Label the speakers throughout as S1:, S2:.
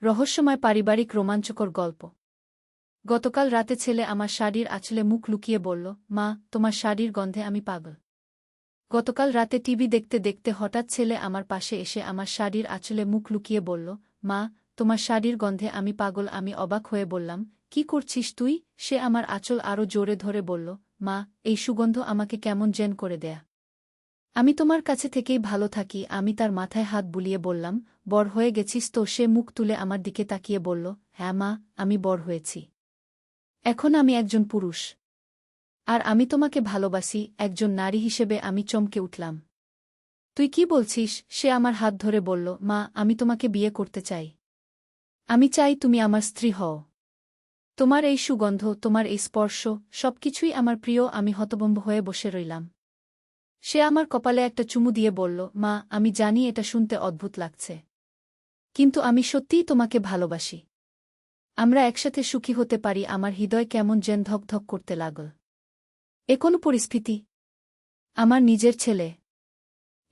S1: রহস্যময় পারিবারিক রোমাঞ্চকর গল্প। গতকাল রাতে ছেলে আমার শাড়ির আঁচলে মুখ লুকিয়ে বলল, মা, তোমার শাড়ির গন্ধে আমি পাগল। গতকাল রাতে টিভি দেখতে দেখতে হঠাৎ ছেলে আমার পাশে এসে আমার শাড়ির আঁচলে মুখ লুকিয়ে বলল, মা, তোমার শাড়ির গন্ধে আমি পাগল। আমি অবাক হয়ে বললাম, কি করছিস তুই? সে আমার আঁচল আরও জোরে ধরে বলল, মা, এই সুগন্ধ আমাকে কেমন জেন করে দেয়া। আমি তোমার কাছে থেকেই ভালো থাকি। আমি তার মাথায় হাত বুলিয়ে বললাম, বড় হয়ে গেছিস তো? সে মুখ তুলে আমার দিকে তাকিয়ে বলল, হ্যাঁ মা, আমি বড় হয়েছি। এখন আমি একজন পুরুষ। আর আমি তোমাকে ভালোবাসি, একজন নারী হিসেবে। আমি চমকে উঠলাম। তুই কি বলছিস? সে আমার হাত ধরে বলল, মা, আমি তোমাকে বিয়ে করতে চাই। আমি চাই তুমি আমার স্ত্রী হও। তোমার এই সুগন্ধ, তোমার এই স্পর্শ, সবকিছুই আমার প্রিয়। আমি হতভম্ব হয়ে বসে রইলাম। সে আমার কপালে একটা চুমু দিয়ে বলল, মা, আমি জানি এটা শুনতে অদ্ভুত লাগছে, কিন্তু আমি সত্যিই তোমাকে ভালোবাসি। আমরা একসাথে সুখী হতে পারি। আমার হৃদয় কেমন যেন ধকধক করতে লাগল। এ কোনো পরিস্থিতি? আমার নিজের ছেলে।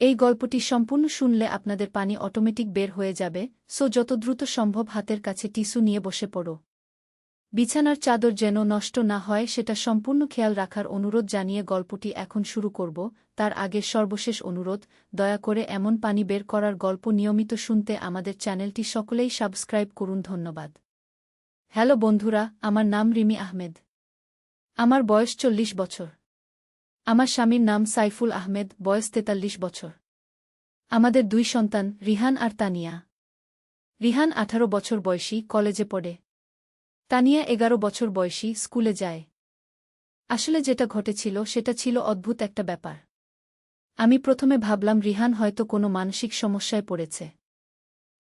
S1: এই গল্পটি সম্পূর্ণ শুনলে আপনাদের পানি অটোমেটিক বের হয়ে যাবে, সো যত দ্রুত সম্ভব হাতের কাছে টিস্যু নিয়ে বসে পড়ো। বিছানার চাদর যেন নষ্ট না হয় সেটা সম্পূর্ণ খেয়াল রাখার অনুরোধ জানিয়ে গল্পটি এখন শুরু করব। তার আগে সর্বশেষ অনুরোধ, দয়া করে এমন পানি বের করার গল্প নিয়মিত শুনতে আমাদের চ্যানেলটি সকলেই সাবস্ক্রাইব করুন। ধন্যবাদ। হ্যালো বন্ধুরা, আমার নাম রিমি আহমেদ। আমার বয়স 40 বছর। আমার স্বামীর নাম সাইফুল আহমেদ, বয়স 43 বছর। আমাদের 2 সন্তান, রিহান আর তানিয়া। রিহান 18 বছর বয়সী, কলেজে পড়ে। তানিয়া 11 বছর বয়সী, স্কুলে যায়। আসলে যেটা ঘটেছিল সেটা ছিল অদ্ভুত একটা ব্যাপার। আমি প্রথমে ভাবলাম রিহান হয়তো কোনো মানসিক সমস্যায় পড়েছে,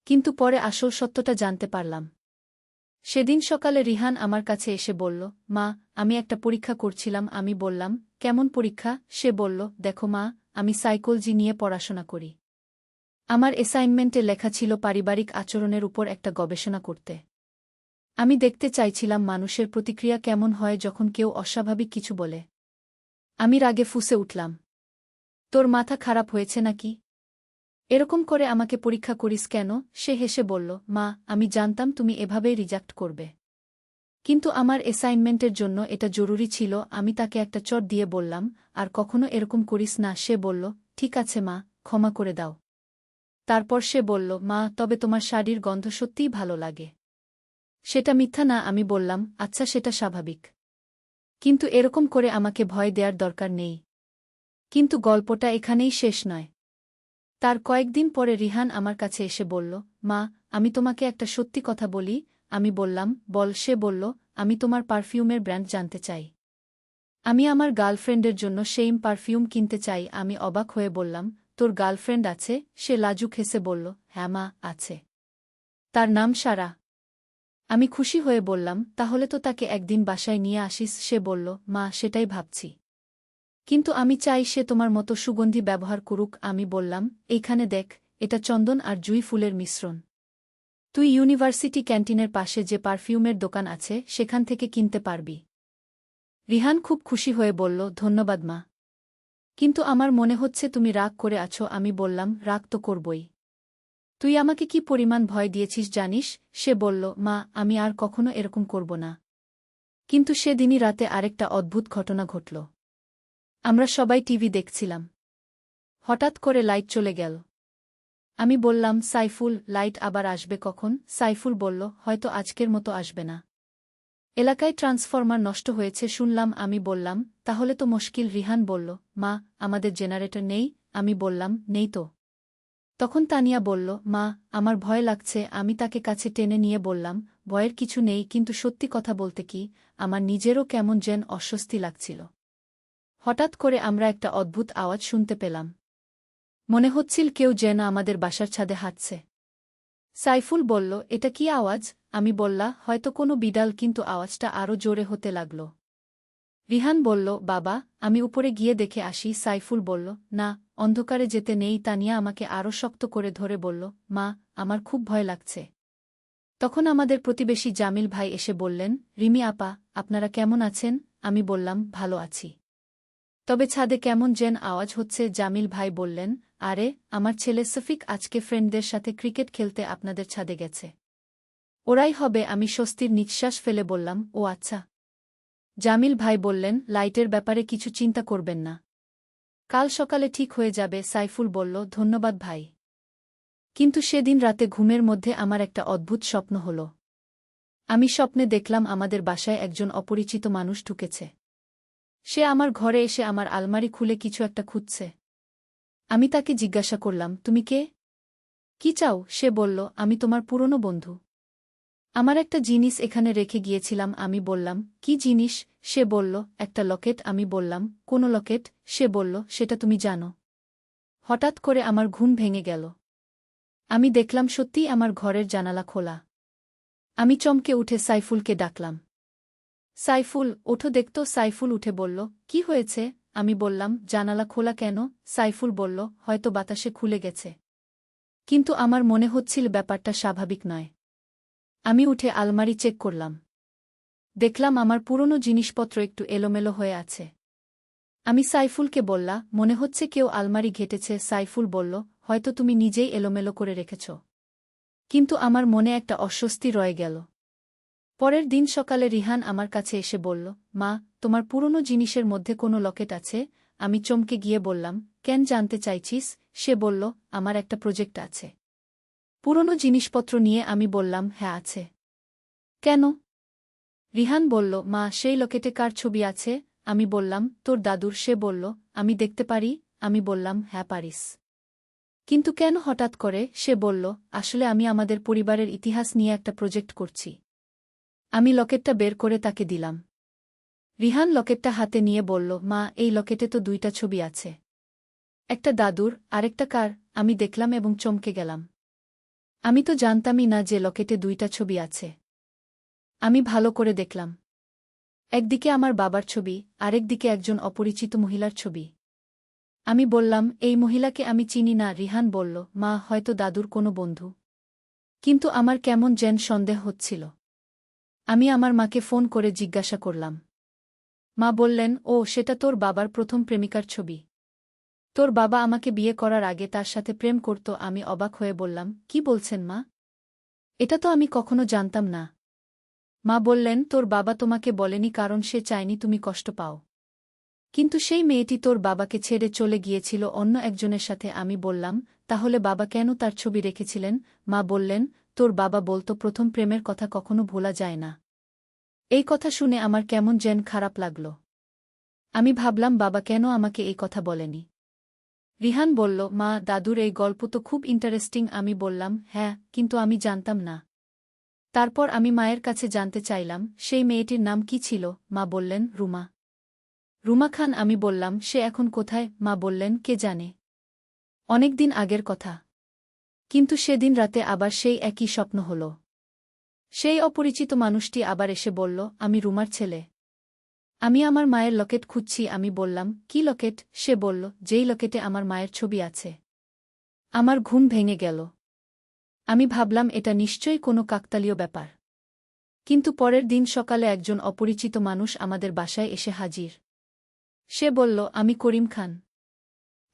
S1: কিন্তু পরে আসল সত্যটা জানতে পারলাম। সেদিন সকালে রিহান আমার কাছে এসে বলল, মা, আমি একটা পরীক্ষা করছিলাম। আমি বললাম, কেমন পরীক্ষা? সে বলল, দেখো মা, আমি সাইকোলজি নিয়ে পড়াশোনা করি। আমার অ্যাসাইনমেন্টে লেখা ছিল পারিবারিক আচরণের উপর একটা গবেষণা করতে। আমি দেখতে চাইছিলাম মানুষের প্রতিক্রিয়া কেমন হয় যখন কেউ অস্বাভাবিক কিছু বলে। আমি রাগে ফুঁসে উঠলাম, তোর মাথা খারাপ হয়েছে নাকি? এরকম করে আমাকে পরীক্ষা করিস কেন? সে হেসে বলল, মা, আমি জানতাম তুমি এভাবেই রিজেক্ট করবে, কিন্তু আমার অ্যাসাইনমেন্টের জন্য এটা জরুরি ছিল। আমি তাকে একটা চট দিয়ে বললাম, আর কখনো এরকম করিস না। সে বলল, ঠিক আছে মা, ক্ষমা করে দাও। তারপর সে বলল, মা, তবে তোমার শাড়ির গন্ধ সত্যিই ভালো লাগে। সেটা মিথ্যা না। আমি বললাম, আচ্ছা, সেটা স্বাভাবিক, কিন্তু এরকম করে আমাকে ভয় দেওয়ার দরকার নেই। কিন্তু গল্পটা এখানেই শেষ নয়। তার কয়েকদিন পরে রিহান আমার কাছে এসে বলল, মা, আমি তোমাকে একটা সত্যি কথা বলি। আমি বললাম, বল। সে বলল, আমি তোমার পারফিউমের ব্র্যান্ড জানতে চাই। আমি আমার গার্লফ্রেন্ডের জন্য সেইম পারফিউম কিনতে চাই। আমি অবাক হয়ে বললাম, তোর গার্লফ্রেন্ড আছে? সে লাজুক হেসে বলল, হ্যাঁ মা, আছে। তার নাম সারা। আমি খুশি হয়ে বললাম, তাহলে তো তাকে একদিন বাসায় নিয়ে আসিস। সে বলল, মা, সেটাই ভাবছি, কিন্তু আমি চাই সে তোমার মতো সুগন্ধি ব্যবহার করুক। আমি বললাম, এইখানে দেখ, এটা চন্দন আর জুঁই ফুলের মিশ্রণ। তুই ইউনিভার্সিটি ক্যান্টিনের পাশে যে পারফিউমের দোকান আছে সেখান থেকে কিনতে পারবি। রিহান খুব খুশি হয়ে বলল, ধন্যবাদ মা, কিন্তু আমার মনে হচ্ছে তুমি রাগ করে আছো। আমি বললাম, রাগ তো করবই। তুই আমাকে কি পরিমাণ ভয় দিয়েছিস জানিস? সে বলল, মা, আমি আর কখনো এরকম করব না। কিন্তু সেদিনই রাতে আরেকটা অদ্ভুত ঘটনা ঘটল। আমরা সবাই টিভি দেখছিলাম। হঠাৎ করে লাইট চলে গেল। আমি বললাম, সাইফুল, লাইট আবার আসবে কখন? সাইফুল বলল, হয়তো আজকের মতো আসবে না। এলাকায় ট্রান্সফরমার নষ্ট হয়েছে শুনলাম। আমি বললাম, তাহলে তো মুশকিল। রিহান বলল, মা, আমাদের জেনারেটর নেই। আমি বললাম, নেই তো। তখন তানিয়া বলল, মা, আমার ভয় লাগছে। আমি তাকে কাছে টেনে নিয়ে বললাম, ভয়ের কিছু নেই, কিন্তু সত্যি কথা বলতে কি, আমার নিজেরও কেমন যেন অস্বস্তি লাগছিল। হঠাৎ করে আমরা একটা অদ্ভুত আওয়াজ শুনতে পেলাম। মনে হচ্ছিল কেউ যেন আমাদের বাসার ছাদে হাঁটছে। সাইফুল বলল, এটা কি আওয়াজ? আমি বললাম, হয়তো কোনো বিড়াল, কিন্তু আওয়াজটা আরও জোরে হতে লাগল। রিহান বলল, বাবা, আমি উপরে গিয়ে দেখে আসি। সাইফুল বলল, না, অন্ধকারে যেতে নেই। তানিয়া আমাকে আরও শক্ত করে ধরে বলল, মা, আমার খুব ভয় লাগছে। তখন আমাদের প্রতিবেশী জামিল ভাই এসে বললেন, রিমি আপা, আপনারা কেমন আছেন? আমি বললাম, ভালো আছি, তবে ছাদে কেমন যেন আওয়াজ হচ্ছে। জামিল ভাই বললেন, আরে, আমার ছেলে সফিক আজকে ফ্রেন্ডদের সাথে ক্রিকেট খেলতে আপনাদের ছাদে গেছে। ওরাই হবে। আমি স্বস্তির নিঃশ্বাস ফেলে বললাম, ও আচ্ছা। জামিল ভাই বললেন, লাইটের ব্যাপারে কিছু চিন্তা করবেন না, কাল সকালে ঠিক হয়ে যাবে। সাইফুল বলল, ধন্যবাদ ভাই। কিন্তু সেদিন রাতে ঘুমের মধ্যে আমার একটা অদ্ভুত স্বপ্ন হল। আমি স্বপ্নে দেখলাম আমাদের বাসায় একজন অপরিচিত মানুষ ঢুকেছে। সে আমার ঘরে এসে আমার আলমারি খুলে কিছু একটা খুঁজছে। আমি তাকে জিজ্ঞাসা করলাম, তুমি কে? কি চাও? সে বলল, আমি তোমার পুরনো বন্ধু। আমার একটা জিনিস এখানে রেখে গিয়েছিলাম। আমি বললাম, কি জিনিস? সে বলল, একটা লকেট। আমি বললাম, কোন লকেট? সে বলল, সেটা তুমি জানো। হঠাৎ করে আমার ঘুম ভেঙে গেল। আমি দেখলাম সত্যিই আমার ঘরের জানালা খোলা। আমি চমকে উঠে সাইফুলকে ডাকলাম। সাইফুল, ওঠো দেখতো। সাইফুল উঠে বলল, কি হয়েছে? আমি বললাম, জানালা খোলা কেন? সাইফুল বলল, হয়তো বাতাসে খুলে গেছে। কিন্তু আমার মনে হচ্ছিল ব্যাপারটা স্বাভাবিক নয়। আমি উঠে আলমারি চেক করলাম। দেখলাম আমার পুরনো জিনিসপত্র একটু এলোমেলো হয়ে আছে। আমি সাইফুলকে বললাম, মনে হচ্ছে কেউ আলমারি ঘেটেছে। সাইফুল বলল, হয়তো তুমি নিজেই এলোমেলো করে রেখেছ। কিন্তু আমার মনে একটা অস্বস্তি রয়ে গেল। পরের দিন সকালে রিহান আমার কাছে এসে বলল, মা, তোমার পুরনো জিনিসের মধ্যে কোনো লকেট আছে? আমি চমকে গিয়ে বললাম, কেন জানতে চাইছিস? সে বলল, আমার একটা প্রজেক্ট আছে পুরনো জিনিসপত্র নিয়ে। আমি বললাম, হ্যাঁ আছে। কেন? রিহান বলল, মা, সেই লকেটে কার ছবি আছে? আমি বললাম, তোর দাদুর। সে বলল, আমি দেখতে পারি? আমি বললাম, হ্যাঁ পারিস। কিন্তু কেন হঠাৎ করে? সে বলল, আসলে আমি আমাদের পরিবারের ইতিহাস নিয়ে একটা প্রজেক্ট করছি। আমি লকেটটা বের করে তাকে দিলাম। রিহান লকেটটা হাতে নিয়ে বলল, মা, এই লকেটে তো দুইটা ছবি আছে, একটা দাদুর, আরেকটা কার? আমি দেখলাম এবং চমকে গেলাম। আমি তো জানতামই না যে লকেটে দুইটা ছবি আছে। আমি ভালো করে দেখলাম। একদিকে আমার বাবার ছবি, আরেকদিকে একজন অপরিচিত মহিলার ছবি। আমি বললাম, এই মহিলাকে আমি চিনি না। রিহান বলল, মা, হয়তো দাদুর কোনো বন্ধু। কিন্তু আমার কেমন যেন সন্দেহ হচ্ছিল। আমি আমার মাকে ফোন করে জিজ্ঞাসা করলাম। মা বললেন, ও, সেটা তোর বাবার প্রথম প্রেমিকার ছবি। তোর বাবা আমাকে বিয়ে করার আগে তার সাথে প্রেম করত। আমি অবাক হয়ে বললাম, কি বলছেন মা? এটা তো আমি কখনো জানতাম না। মা বললেন, তোর বাবা তোমাকে বলেনি কারণ সে চায়নি তুমি কষ্ট পাও। কিন্তু সেই মেয়েটি তোর বাবাকে ছেড়ে চলে গিয়েছিল অন্য একজনের সাথে। আমি বললাম, তাহলে বাবা কেন তার ছবি রেখেছিলেন? মা বললেন, তোর বাবা বলতো প্রথম প্রেমের কথা কখনো ভোলা যায় না। এই কথা শুনে আমার কেমন যেন খারাপ লাগল। আমি ভাবলাম, বাবা কেন আমাকে এই কথা বলেনি? রিহান বলল, মা, দাদুর এই গল্প তো খুব ইন্টারেস্টিং। আমি বললাম, হ্যাঁ, কিন্তু আমি জানতাম না। তারপর আমি মায়ের কাছে জানতে চাইলাম, সেই মেয়েটির নাম কি ছিল? মা বললেন, রুমা। রুমা খান। আমি বললাম, সে এখন কোথায়? মা বললেন, কে জানে। অনেকদিন আগের কথা। কিন্তু সেদিন রাতে আবার সেই একই স্বপ্ন হল। সেই অপরিচিত মানুষটি আবার এসে বলল, আমি রুমার ছেলে। আমি আমার মায়ের লকেট খুঁজছি। আমি বললাম, কি লকেট? সে বলল, যেই লকেটে আমার মায়ের ছবি আছে। আমার ঘুম ভেঙে গেল। আমি ভাবলাম, এটা নিশ্চয়ই কোনো কাকতালীয় ব্যাপার। কিন্তু পরের দিন সকালে একজন অপরিচিত মানুষ আমাদের বাসায় এসে হাজির। সে বলল, আমি করিম খান।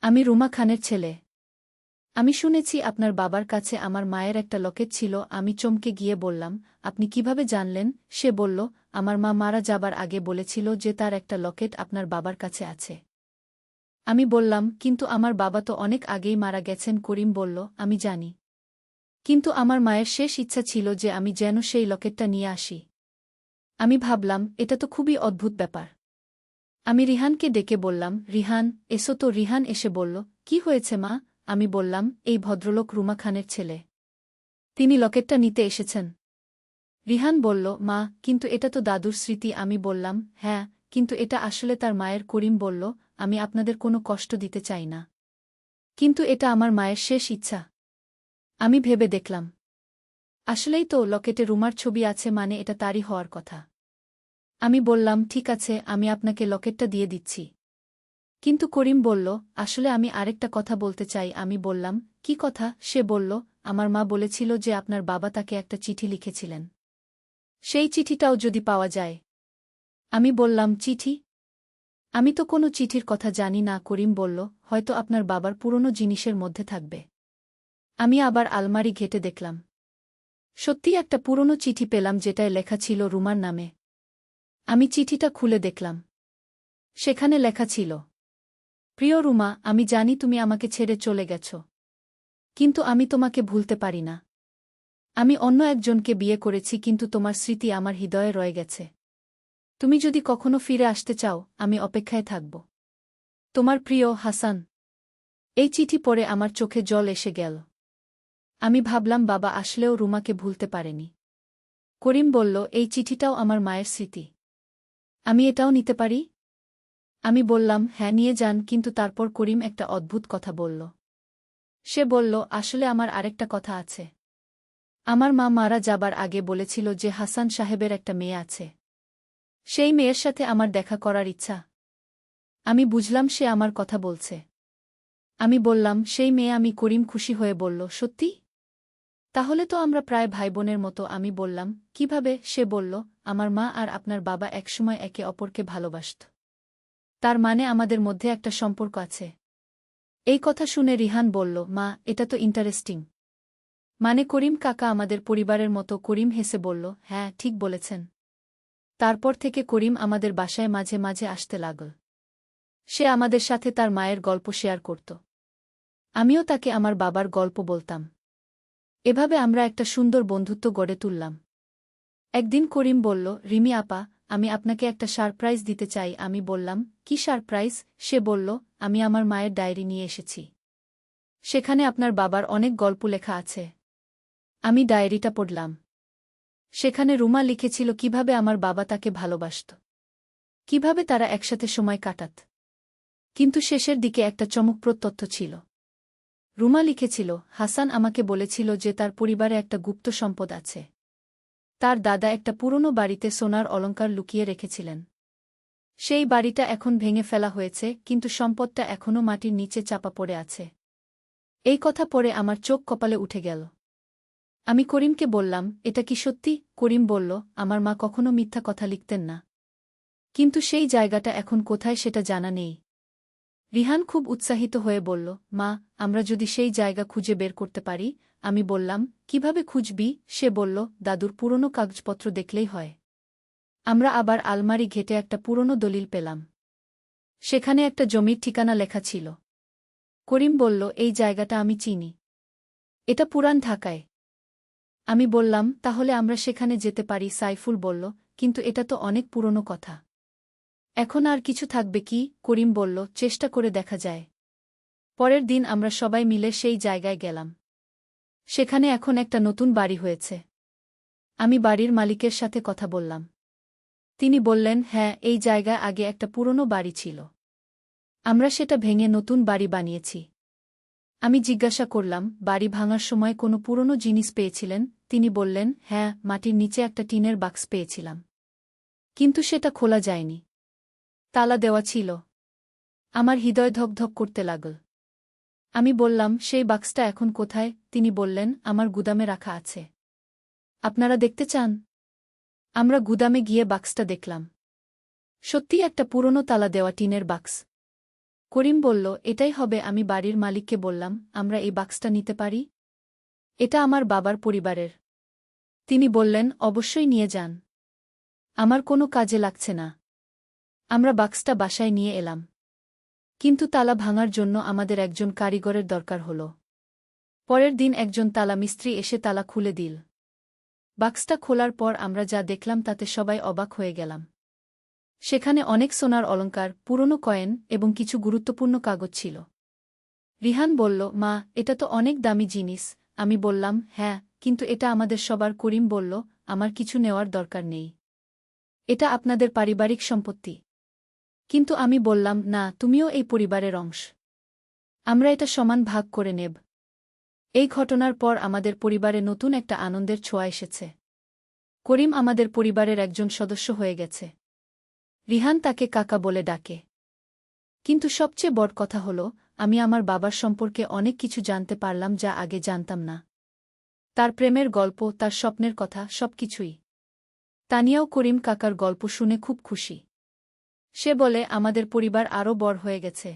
S1: আমি রুমা খানের ছেলে। আমি শুনেছি আপনার বাবার কাছে আমার মায়ের একটা লকেট ছিল। আমি চমকে গিয়ে বললাম, আপনি কিভাবে জানলেন? সে বলল, আমার মা মারা যাবার আগে বলেছিল যে তার একটা লকেট আপনার বাবার কাছে আছে। আমি বললাম, কিন্তু আমার বাবা তো অনেক আগেই মারা গেছেন। করিম বলল, আমি জানি। কিন্তু আমার মায়ের শেষ ইচ্ছা ছিল যে আমি যেন সেই লকেটটা নিয়ে আসি। আমি ভাবলাম, এটা তো খুবই অদ্ভুত ব্যাপার। আমি রিহানকে ডেকে বললাম, রিহান, এসো তো। রিহান এসে বলল, কি হয়েছে মা? আমি বললাম, এই ভদ্রলোক রুমা খানের ছেলে। তিনি লকেটটা নিতে এসেছেন। রিহান বলল, মা, কিন্তু এটা তো দাদুর স্মৃতি। আমি বললাম, হ্যাঁ, কিন্তু এটা আসলে তার মায়ের। করিম বলল, আমি আপনাদের কোনো কষ্ট দিতে চাই না, কিন্তু এটা আমার মায়ের শেষ ইচ্ছা। আমি ভেবে দেখলাম, আসলেই তো লকেটে রুমার ছবি আছে, মানে এটা তারই হওয়ার কথা। আমি বললাম, ঠিক আছে, আমি আপনাকে লকেটটা দিয়ে দিচ্ছি। কিন্তু করিম বলল, আসলে আমি আরেকটা কথা বলতে চাই। আমি বললাম, কি কথা? সে বলল, আমার মা বলেছিল যে আপনার বাবা তাকে একটা চিঠি লিখেছিলেন। সেই চিঠিটাও যদি পাওয়া যায়। আমি বললাম, চিঠি? আমি তো কোনো চিঠির কথা জানি না। করিম বলল, হয়তো আপনার বাবার পুরনো জিনিসের মধ্যে থাকবে। আমি আবার আলমারি ঘেঁটে দেখলাম। সত্যিই একটা পুরনো চিঠি পেলাম যেটায় লেখা ছিল রুমার নামে। আমি চিঠিটা খুলে দেখলাম। সেখানে লেখা ছিল, প্রিয় রুমা, আমি জানি তুমি আমাকে ছেড়ে চলে গেছ। কিন্তু আমি তোমাকে ভুলতে পারি না। আমি অন্য একজনকে বিয়ে করেছি, কিন্তু তোমার স্মৃতি আমার হৃদয়ে রয়ে গেছে। তুমি যদি কখনো ফিরে আসতে চাও, আমি অপেক্ষায় থাকব। তোমার প্রিয় হাসান। এই চিঠি পড়ে আমার চোখে জল এসে গেল। আমি ভাবলাম বাবা আসলেও রুমাকে ভুলতে পারেনি। করিম বলল, এই চিঠিটাও আমার মায়ের স্মৃতি। আমি এটাও নিতে পারি? আমি বললাম, হ্যাঁ নিয়ে যান, কিন্তু তারপর করিম একটা অদ্ভুত কথা বলল। সে বলল, আসলে আমার আরেকটা কথা আছে। আমার মা মারা যাবার আগে বলেছিল যে হাসান সাহেবের একটা মেয়ে আছে। সেই মেয়ের সাথে আমার দেখা করার ইচ্ছা। আমি বুঝলাম সে আমার কথা বলছে। আমি বললাম, সেই মেয়ে? আমি করিম খুশি হয়ে বলল, সত্যি? তাহলে তো আমরা প্রায় ভাইবোনের মতো। আমি বললাম, কিভাবে? সে বলল, আমার মা আর আপনার বাবা একসময় একে অপরকে ভালোবাসত। তার মানে আমাদের মধ্যে একটা সম্পর্ক আছে। এই কথা শুনে রিহান বলল, মা, এটা তো ইন্টারেস্টিং। মানে করিম কাকা আমাদের পরিবারের মতো? করিম হেসে বলল, হ্যাঁ, ঠিক বলেছেন। তারপর থেকে করিম আমাদের বাসায় মাঝে মাঝে আসতে লাগল। সে আমাদের সাথে তার মায়ের গল্প শেয়ার করত। আমিও তাকে আমার বাবার গল্প বলতাম। এভাবে আমরা একটা সুন্দর বন্ধুত্ব গড়ে তুললাম। একদিন করিম বলল, রিমি আপা, আমি আপনাকে একটা সারপ্রাইজ দিতে চাই। আমি বললাম, কি সারপ্রাইজ? সে বলল, আমি আমার মায়ের ডায়েরি নিয়ে এসেছি। সেখানে আপনার বাবার অনেক গল্প লেখা আছে। আমি ডায়েরিটা পড়লাম। সেখানে রুমা লিখেছিল কিভাবে আমার বাবা তাকে ভালোবাসত, কিভাবে তারা একসাথে সময় কাটাত। কিন্তু শেষের দিকে একটা চমকপ্রদ তথ্য ছিল। রুমা লিখেছিল, হাসান আমাকে বলেছিল যে তার পরিবারে একটা গুপ্ত সম্পদ আছে। তার দাদা একটা পুরনো বাড়িতে সোনার অলংকার লুকিয়ে রেখেছিলেন। সেই বাড়িটা এখন ভেঙে ফেলা হয়েছে, কিন্তু সম্পদটা এখনও মাটির নিচে চাপা পড়ে আছে। এই কথা পড়ে আমার চোখ কপালে উঠে গেল। আমি করিমকে বললাম, এটা কি সত্যি? করিম বলল, আমার মা কখনো মিথ্যা কথা লিখতেন না। কিন্তু সেই জায়গাটা এখন কোথায় সেটা জানা নেই। রিহান খুব উৎসাহিত হয়ে বলল, মা, আমরা যদি সেই জায়গা খুঁজে বের করতে পারি। আমি বললাম, কিভাবে খুঁজবি? সে বলল, দাদুর পুরনো কাগজপত্র দেখলেই হয়। আমরা আবার আলমারি ঘেটে একটা পুরনো দলিল পেলাম। সেখানে একটা জমির ঠিকানা লেখা ছিল। করিম বলল, এই জায়গাটা আমি চিনি। এটা পুরান ঢাকায়। আমি বললাম, তাহলে আমরা সেখানে যেতে পারি। সাইফুল বলল, কিন্তু এটা তো অনেক পুরনো কথা। এখন আর কিছু থাকবে কি? করিম বলল, চেষ্টা করে দেখা যায়। পরের দিন আমরা সবাই মিলে সেই জায়গায় গেলাম। সেখানে এখন একটা নতুন বাড়ি হয়েছে। আমি বাড়ির মালিকের সাথে কথা বললাম। তিনি বললেন, হ্যাঁ, এই জায়গায় আগে একটা পুরনো বাড়ি ছিল। আমরা সেটা ভেঙে নতুন বাড়ি বানিয়েছি। আমি জিজ্ঞাসা করলাম, বাড়ি ভাঙার সময় কোনো পুরনো জিনিস পেয়েছিলেন? তিনি বললেন, হ্যাঁ, মাটির নিচে একটা টিনের বাক্স পেয়েছিলাম। কিন্তু সেটা খোলা যায়নি। তালা দেওয়া ছিল। আমার হৃদয় ধকধক করতে লাগল। আমি বললাম, সেই বাক্সটা এখন কোথায়? তিনি বললেন, আমার গুদামে রাখা আছে। আপনারা দেখতে চান? আমরা গুদামে গিয়ে বাক্সটা দেখলাম। সত্যি একটা পুরনো তালা দেওয়া টিনের বাক্স। করিম বলল, এটাই হবে। আমি বাড়ির মালিককে বললাম, আমরা এই বাক্সটা নিতে পারি? এটা আমার বাবার পরিবারের। তিনি বললেন, অবশ্যই নিয়ে যান। আমার কোনো কাজে লাগছে না। আমরা বাক্সটা বাসায় নিয়ে এলাম। কিন্তু তালা ভাঙার জন্য আমাদের একজন কারিগরের দরকার হল। পরের দিন একজন তালা মিস্ত্রি এসে তালা খুলে দিল। বাক্সটা খোলার পর আমরা যা দেখলাম তাতে সবাই অবাক হয়ে গেলাম। সেখানে অনেক সোনার অলংকার, পুরনো কয়েন এবং কিছু গুরুত্বপূর্ণ কাগজ ছিল। রিহান বলল, মা, এটা তো অনেক দামি জিনিস। আমি বললাম, হ্যাঁ, কিন্তু এটা আমাদের সবার। করিম বলল, আমার কিছু নেওয়ার দরকার নেই। এটা আপনাদের পারিবারিক সম্পত্তি। কিন্তু আমি বললাম, না, তুমিও এই পরিবারের অংশ। আমরা এটা সমান ভাগ করে নেব। এই ঘটনার পর আমাদের পরিবারে নতুন একটা আনন্দের ছোঁয়া এসেছে। করিম আমাদের পরিবারের একজন সদস্য হয়ে গেছে। রিহান তাকে কাকা বলে ডাকে। কিন্তু সবচেয়ে বড় কথা হল, আমি আমার বাবার সম্পর্কে অনেক কিছু জানতে পারলাম যা আগে জানতাম না। তার প্রেমের গল্প, তার স্বপ্নের কথা, সবকিছুই। তানিয়াও করিম কাকার গল্প শুনে খুব খুশি। সে বলে, আমাদের পরিবার আরও বড় হয়ে গেছে।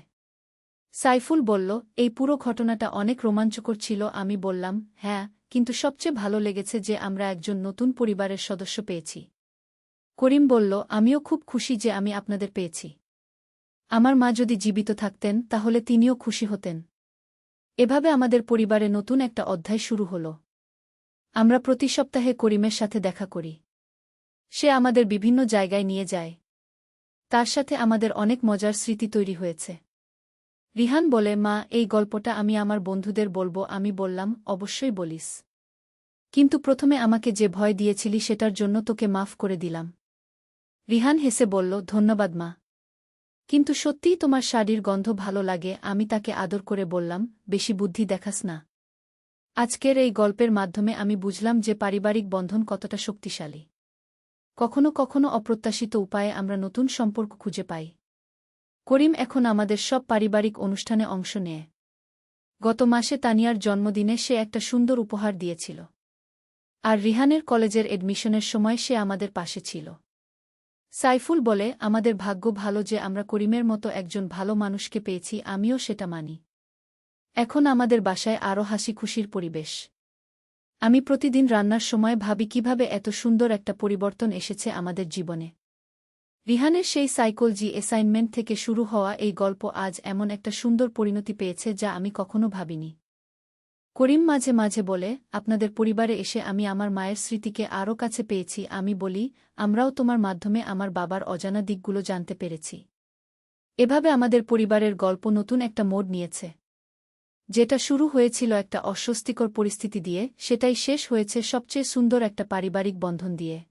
S1: সাইফুল বলল, এই পুরো ঘটনাটা অনেক রোমাঞ্চকর ছিল। আমি বললাম, হ্যাঁ, কিন্তু সবচেয়ে ভালো লেগেছে যে আমরা একজন নতুন পরিবারের সদস্য পেয়েছি। করিম বলল, আমিও খুব খুশি যে আমি আপনাদের পেয়েছি। আমার মা যদি জীবিত থাকতেন তাহলে তিনিও খুশি হতেন। এভাবে আমাদের পরিবারে নতুন একটা অধ্যায় শুরু হল। আমরা প্রতি সপ্তাহে করিমের সাথে দেখা করি। সে আমাদের বিভিন্ন জায়গায় নিয়ে যায়। তার সাথে আমাদের অনেক মজার স্মৃতি তৈরি হয়েছে। রিহান বলে, মা, এই গল্পটা আমি আমার বন্ধুদের বলবো। আমি বললাম, অবশ্যই বলিস। কিন্তু প্রথমে আমাকে যে ভয় দিয়েছিলি সেটার জন্য তোকে মাফ করে দিলাম। রিহান হেসে বলল, ধন্যবাদ মা। কিন্তু সত্যিই তোমার শাড়ির গন্ধ ভালো লাগে। আমি তাকে আদর করে বললাম, বেশি বুদ্ধি দেখাস না। আজকের এই গল্পের মাধ্যমে আমি বুঝলাম যে পারিবারিক বন্ধন কতটা শক্তিশালী। কখনো কখনো অপ্রত্যাশিত উপায়ে আমরা নতুন সম্পর্ক খুঁজে পাই। করিম এখন আমাদের সব পারিবারিক অনুষ্ঠানে অংশ নেয়। গত মাসে তানিয়ার জন্মদিনে সে একটা সুন্দর উপহার দিয়েছিল। আর রিহানের কলেজের এডমিশনের সময় সে আমাদের পাশে ছিল। সাইফুল বলে, আমাদের ভাগ্য ভালো যে আমরা করিমের মতো একজন ভালো মানুষকে পেয়েছি। আমিও সেটা মানি। এখন আমাদের বাসায় আরও হাসি খুশির পরিবেশ। আমি প্রতিদিন রান্নার সময় ভাবি কিভাবে এত সুন্দর একটা পরিবর্তন এসেছে আমাদের জীবনে। রিহানের সেই সাইকোলজি অ্যাসাইনমেন্ট থেকে শুরু হওয়া এই গল্প আজ এমন একটা সুন্দর পরিণতি পেয়েছে যা আমি কখনো ভাবিনি। করিম মাঝে মাঝে বলে, আপনাদের পরিবারে এসে আমি আমার মায়ের স্মৃতিকে আরও কাছে পেয়েছি। আমি বলি, আমরাও তোমার মাধ্যমে আমার বাবার অজানা দিকগুলো জানতে পেরেছি। এভাবে আমাদের পরিবারের গল্প নতুন একটা মোড় নিয়েছে। যেটা শুরু হয়েছিল একটা অস্বস্তিকর পরিস্থিতি দিয়ে, সেটাই শেষ হয়েছে সবচেয়ে সুন্দর একটা পারিবারিক বন্ধন দিয়ে।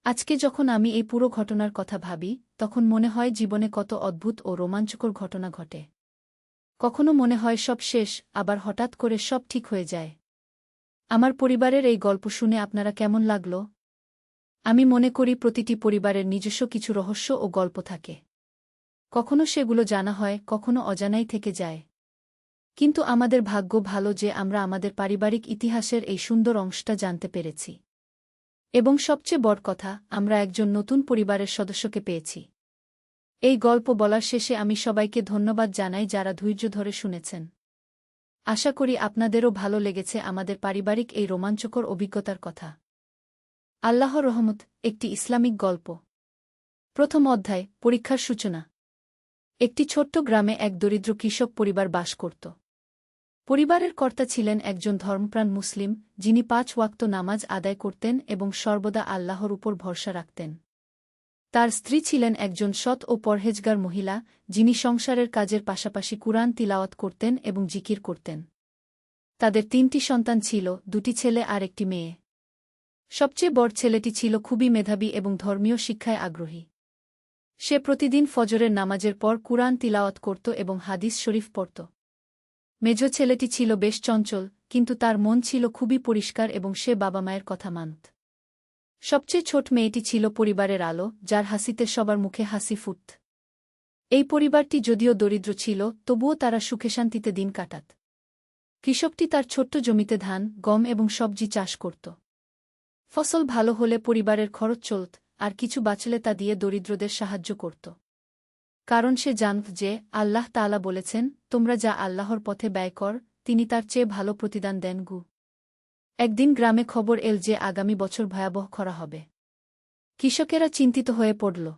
S1: আজকে যখন আমি এই পুরো ঘটনার কথা ভাবি, তখন মনে হয় জীবনে কত অদ্ভুত ও রোমাঞ্চকর ঘটনা ঘটে। কখনো মনে হয় সব শেষ, আবার হঠাৎ করে সব ঠিক হয়ে যায়। আমার পরিবারের এই গল্প শুনে আপনারা কেমন লাগল? আমি মনে করি প্রতিটি পরিবারের নিজস্ব কিছু রহস্য ও গল্প থাকে। কখনো সেগুলো জানা হয়, কখনো অজানাই থেকে যায়। কিন্তু আমাদের ভাগ্য ভালো যে আমরা আমাদের পারিবারিক ইতিহাসের এই সুন্দর অংশটা জানতে পেরেছি। এবং সবচেয়ে বড় কথা, আমরা একজন নতুন পরিবারের সদস্যকে পেয়েছি। এই গল্প বলার শেষে আমি সবাইকে ধন্যবাদ জানাই যারা ধৈর্য ধরে শুনেছেন। আশা করি আপনাদেরও ভালো লেগেছে আমাদের পারিবারিক এই রোমাঞ্চকর অভিজ্ঞতার কথা। আল্লাহর রহমত, একটি ইসলামিক গল্প। প্রথম অধ্যায়, পরীক্ষার সূচনা। একটি ছোট্ট গ্রামে এক দরিদ্র কৃষক পরিবার বাস করত। পরিবারের কর্তা ছিলেন একজন ধর্মপ্রাণ মুসলিম, যিনি 5 ওয়াক্ত নামাজ আদায় করতেন এবং সর্বদা আল্লাহর উপর ভরসা রাখতেন। তার স্ত্রী ছিলেন একজন সৎ ও পরহেজগার মহিলা, যিনি সংসারের কাজের পাশাপাশি কুরআন তিলাওয়াত করতেন এবং জিকির করতেন। তাদের 3টি সন্তান ছিল, 2টি ছেলে আর 1টি মেয়ে। সবচেয়ে বড় ছেলেটি ছিল খুবই মেধাবী এবং ধর্মীয় শিক্ষায় আগ্রহী। সে প্রতিদিন ফজরের নামাজের পর কুরআন তিলাওয়াত করত এবং হাদিস শরীফ পড়ত। মেজ ছেলেটি ছিল বেশ চঞ্চল, কিন্তু তার মন ছিল খুবই পরিষ্কার এবং সে বাবা মায়ের কথা মানত। সবচেয়ে ছোট মেয়েটি ছিল পরিবারের আলো, যার হাসিতে সবার মুখে হাসি ফুটত। এই পরিবারটি যদিও দরিদ্র ছিল, তবুও তারা সুখে শান্তিতে দিন কাটাত। কৃষকটি তার ছোট্ট জমিতে ধান, গম এবং সবজি চাষ করত। ফসল ভালো হলে পরিবারের খরচ চলত, আর কিছু বাঁচলে তা দিয়ে দরিদ্রদের সাহায্য করত। কারণ সে জানত যে, আল্লাহ তাআলা বলেছেন, তোমরা যা আল্লাহর পথে ব্যয় কর, তিনি তার চেয়ে ভালো প্রতিদান দেন। একদিন গ্রামে খবর এল যে আগামী বছর ভয়াবহ খরা হবে। কৃষকেরা চিন্তিত হয়ে পড়ল।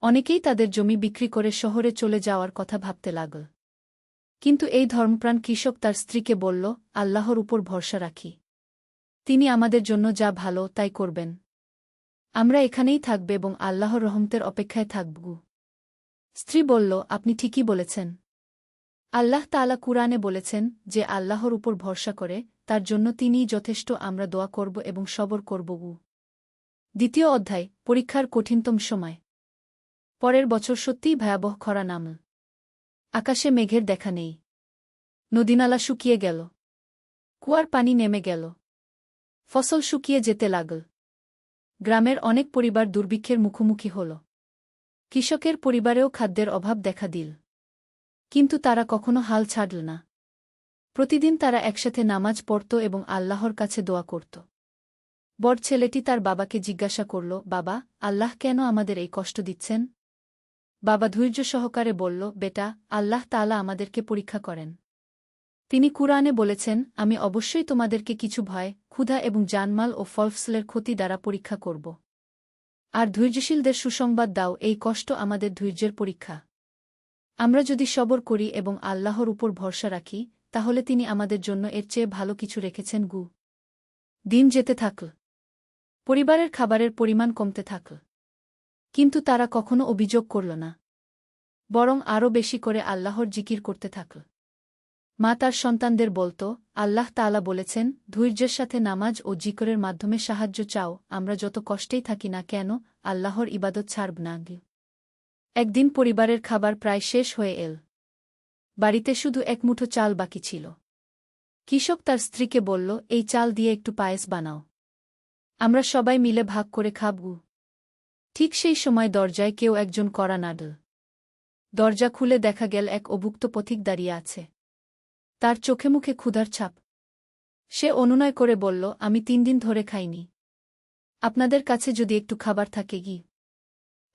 S1: অনেকেই তাদের জমি বিক্রি করে শহরে চলে যাওয়ার কথা ভাবতে লাগল। কিন্তু এই ধর্মপ্রাণ কৃষক তার স্ত্রীকে বলল, আল্লাহর উপর ভরসা রাখি। তিনি আমাদের জন্য যা ভালো তাই করবেন। আমরা এখানেই থাকব এবং আল্লাহর রহমতের অপেক্ষায় থাকব। স্ত্রী বলল, আপনি ঠিকই বলেছেন। আল্লাহ তাআলা কুরআনে বলেছেন, যে আল্লাহর উপর ভরসা করে, তার জন্য তিনিই যথেষ্ট। আমরা দোয়া করব এবং সবর করব। দ্বিতীয় অধ্যায়, পরীক্ষার কঠিনতম সময়। পরের বছর সত্যিই ভয়াবহ খরা নামল। আকাশে মেঘের দেখা নেই। নদীনালা শুকিয়ে গেল। কুয়ার পানি নেমে গেল। ফসল শুকিয়ে যেতে লাগল। গ্রামের অনেক পরিবার দুর্ভিক্ষের মুখোমুখি হল। কৃষকের পরিবারেও খাদ্যের অভাব দেখা দিল। কিন্তু তারা কখনো হাল ছাড়ল না। প্রতিদিন তারা একসাথে নামাজ পড়ত এবং আল্লাহর কাছে দোয়া করত। বড় ছেলেটি তার বাবাকে জিজ্ঞাসা করল, বাবা, আল্লাহ কেন আমাদের এই কষ্ট দিচ্ছেন? বাবা ধৈর্য সহকারে বলল, বেটা, আল্লাহ তাআলা আমাদেরকে পরীক্ষা করেন। তিনি কুরআনে বলেছেন, আমি অবশ্যই তোমাদেরকে কিছু ভয়, ক্ষুধা এবং জানমাল ও ফলফসলের ক্ষতি দ্বারা পরীক্ষা করব। আর ধৈর্যশীলদের সুসংবাদ দাও, এই কষ্ট আমাদের ধৈর্যের পরীক্ষা। আমরা যদি সবর করি এবং আল্লাহর উপর ভরসা রাখি, তাহলে তিনি আমাদের জন্য এর চেয়ে ভালো কিছু রেখেছেন। দিন যেতে থাকল। পরিবারের খাবারের পরিমাণ কমতে থাকল। কিন্তু তারা কখনো অভিযোগ করল না, বরং আরও বেশি করে আল্লাহর জিকির করতে থাকল। মা তার সন্তানদের বলত, আল্লাহ তাআলা বলেছেন, ধৈর্যের সাথে নামাজ ও জিকরের মাধ্যমে সাহায্য চাও, আমরা যত কষ্টেই থাকি না কেন, আল্লাহর ইবাদত ছাড়ব না। একদিন পরিবারের খাবার প্রায় শেষ হয়ে এল। বাড়িতে শুধু এক মুঠো চাল বাকি ছিল। কৃষক তার স্ত্রীকে বলল, এই চাল দিয়ে একটু পায়েস বানাও, আমরা সবাই মিলে ভাগ করে খাব। ঠিক সেই সময় দরজায় কেউ একজন কড়া নাড়ল। দরজা খুলে দেখা গেল এক অভুক্ত পথিক দাঁড়িয়ে আছে। তার চোখে মুখে ক্ষুধার ছাপ। সে অনুনয় করে বলল, আমি 3 দিন ধরে খাইনি, আপনাদের কাছে যদি একটু খাবার থাকে।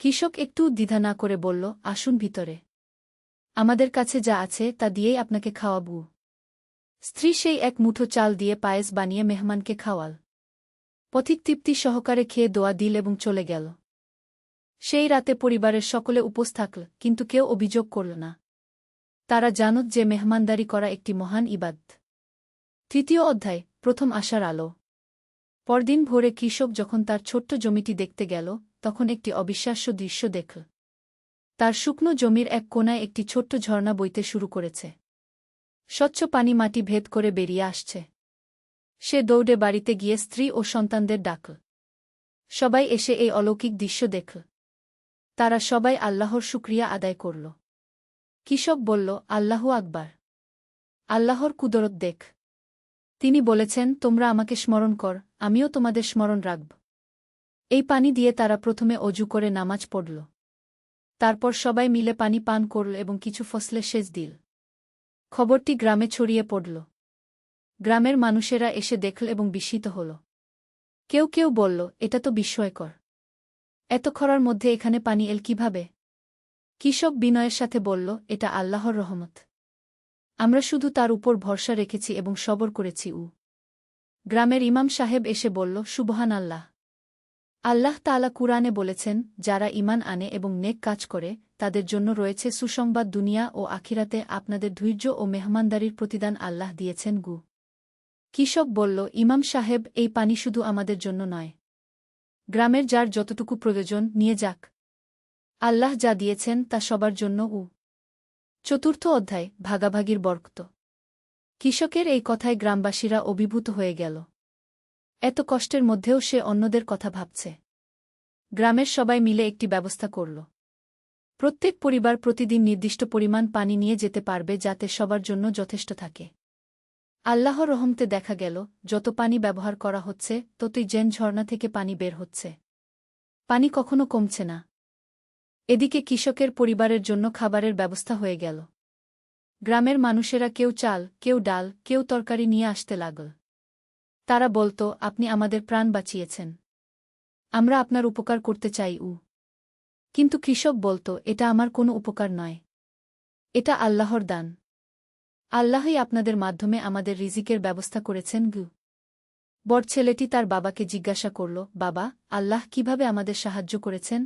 S1: কৃষক একটু দ্বিধা না করে বলল, আসুন ভিতরে, আমাদের কাছে যা আছে তা দিয়েই আপনাকে খাওয়াবো। স্ত্রী সেই এক মুঠো চাল দিয়ে পায়েস বানিয়ে মেহমানকে খাওয়াল। পথিক তৃপ্তি সহকারে খেয়ে দোয়া দিল এবং চলে গেল। সেই রাতে পরিবারের সকলে উপোস থাকল, কিন্তু কেউ অভিযোগ করল না। তারা জানত যে মেহমানদারি করা একটি মহান ইবাদত। 3য় অধ্যায়, প্রথম আশার আলো। পরদিন ভোরে কৃষক যখন তার ছোট্ট জমিটি দেখতে গেল, তখন একটি অবিশ্বাস্য দৃশ্য দেখল। তার শুকনো জমির এক কোণায় একটি ছোট্ট ঝর্ণা বইতে শুরু করেছে। স্বচ্ছ পানি মাটি ভেদ করে বেরিয়ে আসছে। সে দৌড়ে বাড়িতে গিয়ে স্ত্রী ও সন্তানদের ডাকল। সবাই এসে এই অলৌকিক দৃশ্য দেখল। তারা সবাই আল্লাহর শুকরিয়া আদায় করল। কৃষক বলল, আল্লাহু আকবার, আল্লাহর কুদরত দেখ। তিনি বলেছেন, তোমরা আমাকে স্মরণ কর, আমিও তোমাদের স্মরণ রাখব। এই পানি দিয়ে তারা প্রথমে অজু করে নামাজ পড়ল। তারপর সবাই মিলে পানি পান করল এবং কিছু ফসলে সেচ দিল। খবরটি গ্রামে ছড়িয়ে পড়ল। গ্রামের মানুষেরা এসে দেখল এবং বিস্মিত হল। কেউ কেউ বলল, এটা তো বিস্ময়কর, এত খরার মধ্যে এখানে পানি এল কিভাবে? কৃষক বিনয়ের সাথে বলল, এটা আল্লাহর রহমত, আমরা শুধু তার উপর ভরসা রেখেছি এবং সবর করেছি। গ্রামের ইমাম সাহেব এসে বলল, সুবহান আল্লাহ, আল্লাহ তাআলা কুরআনে বলেছেন, যারা ঈমান আনে এবং নেক কাজ করে তাদের জন্য রয়েছে সুসংবাদ, দুনিয়া ও আখিরাতে আপনাদের ধৈর্য ও মেহমানদারির প্রতিদান আল্লাহ দিয়েছেন। কৃষক বলল, ইমাম সাহেব, এই পানি শুধু আমাদের জন্য নয়, গ্রামের যার যতটুকু প্রয়োজন নিয়ে যাক, আল্লাহ যা দিয়েছেন তা সবার জন্য। 4র্থ অধ্যায়, ভাগাভাগির বরকত। কৃষকের এই কথায় গ্রামবাসীরা অভিভূত হয়ে গেল। এত কষ্টের মধ্যেও সে অন্যদের কথা ভাবছে। গ্রামের সবাই মিলে একটি ব্যবস্থা করল। প্রত্যেক পরিবার প্রতিদিন নির্দিষ্ট পরিমাণ পানি নিয়ে যেতে পারবে, যাতে সবার জন্য যথেষ্ট থাকে। আল্লাহর রহমতে দেখা গেল, যত পানি ব্যবহার করা হচ্ছে ততই যেন ঝর্ণা থেকে পানি বের হচ্ছে। পানি কখনো কমছে না। এদিকে কৃষকের পরিবারের জন্য খাবারের ব্যবস্থা হয়ে গেল। গ্রামের মানুষেরা কেউ চাল, কেউ ডাল, কেউ তরকারি নিয়ে আসতে লাগল। তারা বলত, আপনি আমাদের প্রাণ বাঁচিয়েছেন, আমরা আপনার উপকার করতে চাই। কিন্তু কৃষক বলত, এটা আমার কোনো উপকার নয়, এটা আল্লাহর দান। আল্লাহই আপনাদের মাধ্যমে আমাদের রিজিকের ব্যবস্থা করেছেন। বড় ছেলেটি তার বাবাকে জিজ্ঞাসা করল, বাবা, আল্লাহ কিভাবে আমাদের সাহায্য করেছেন?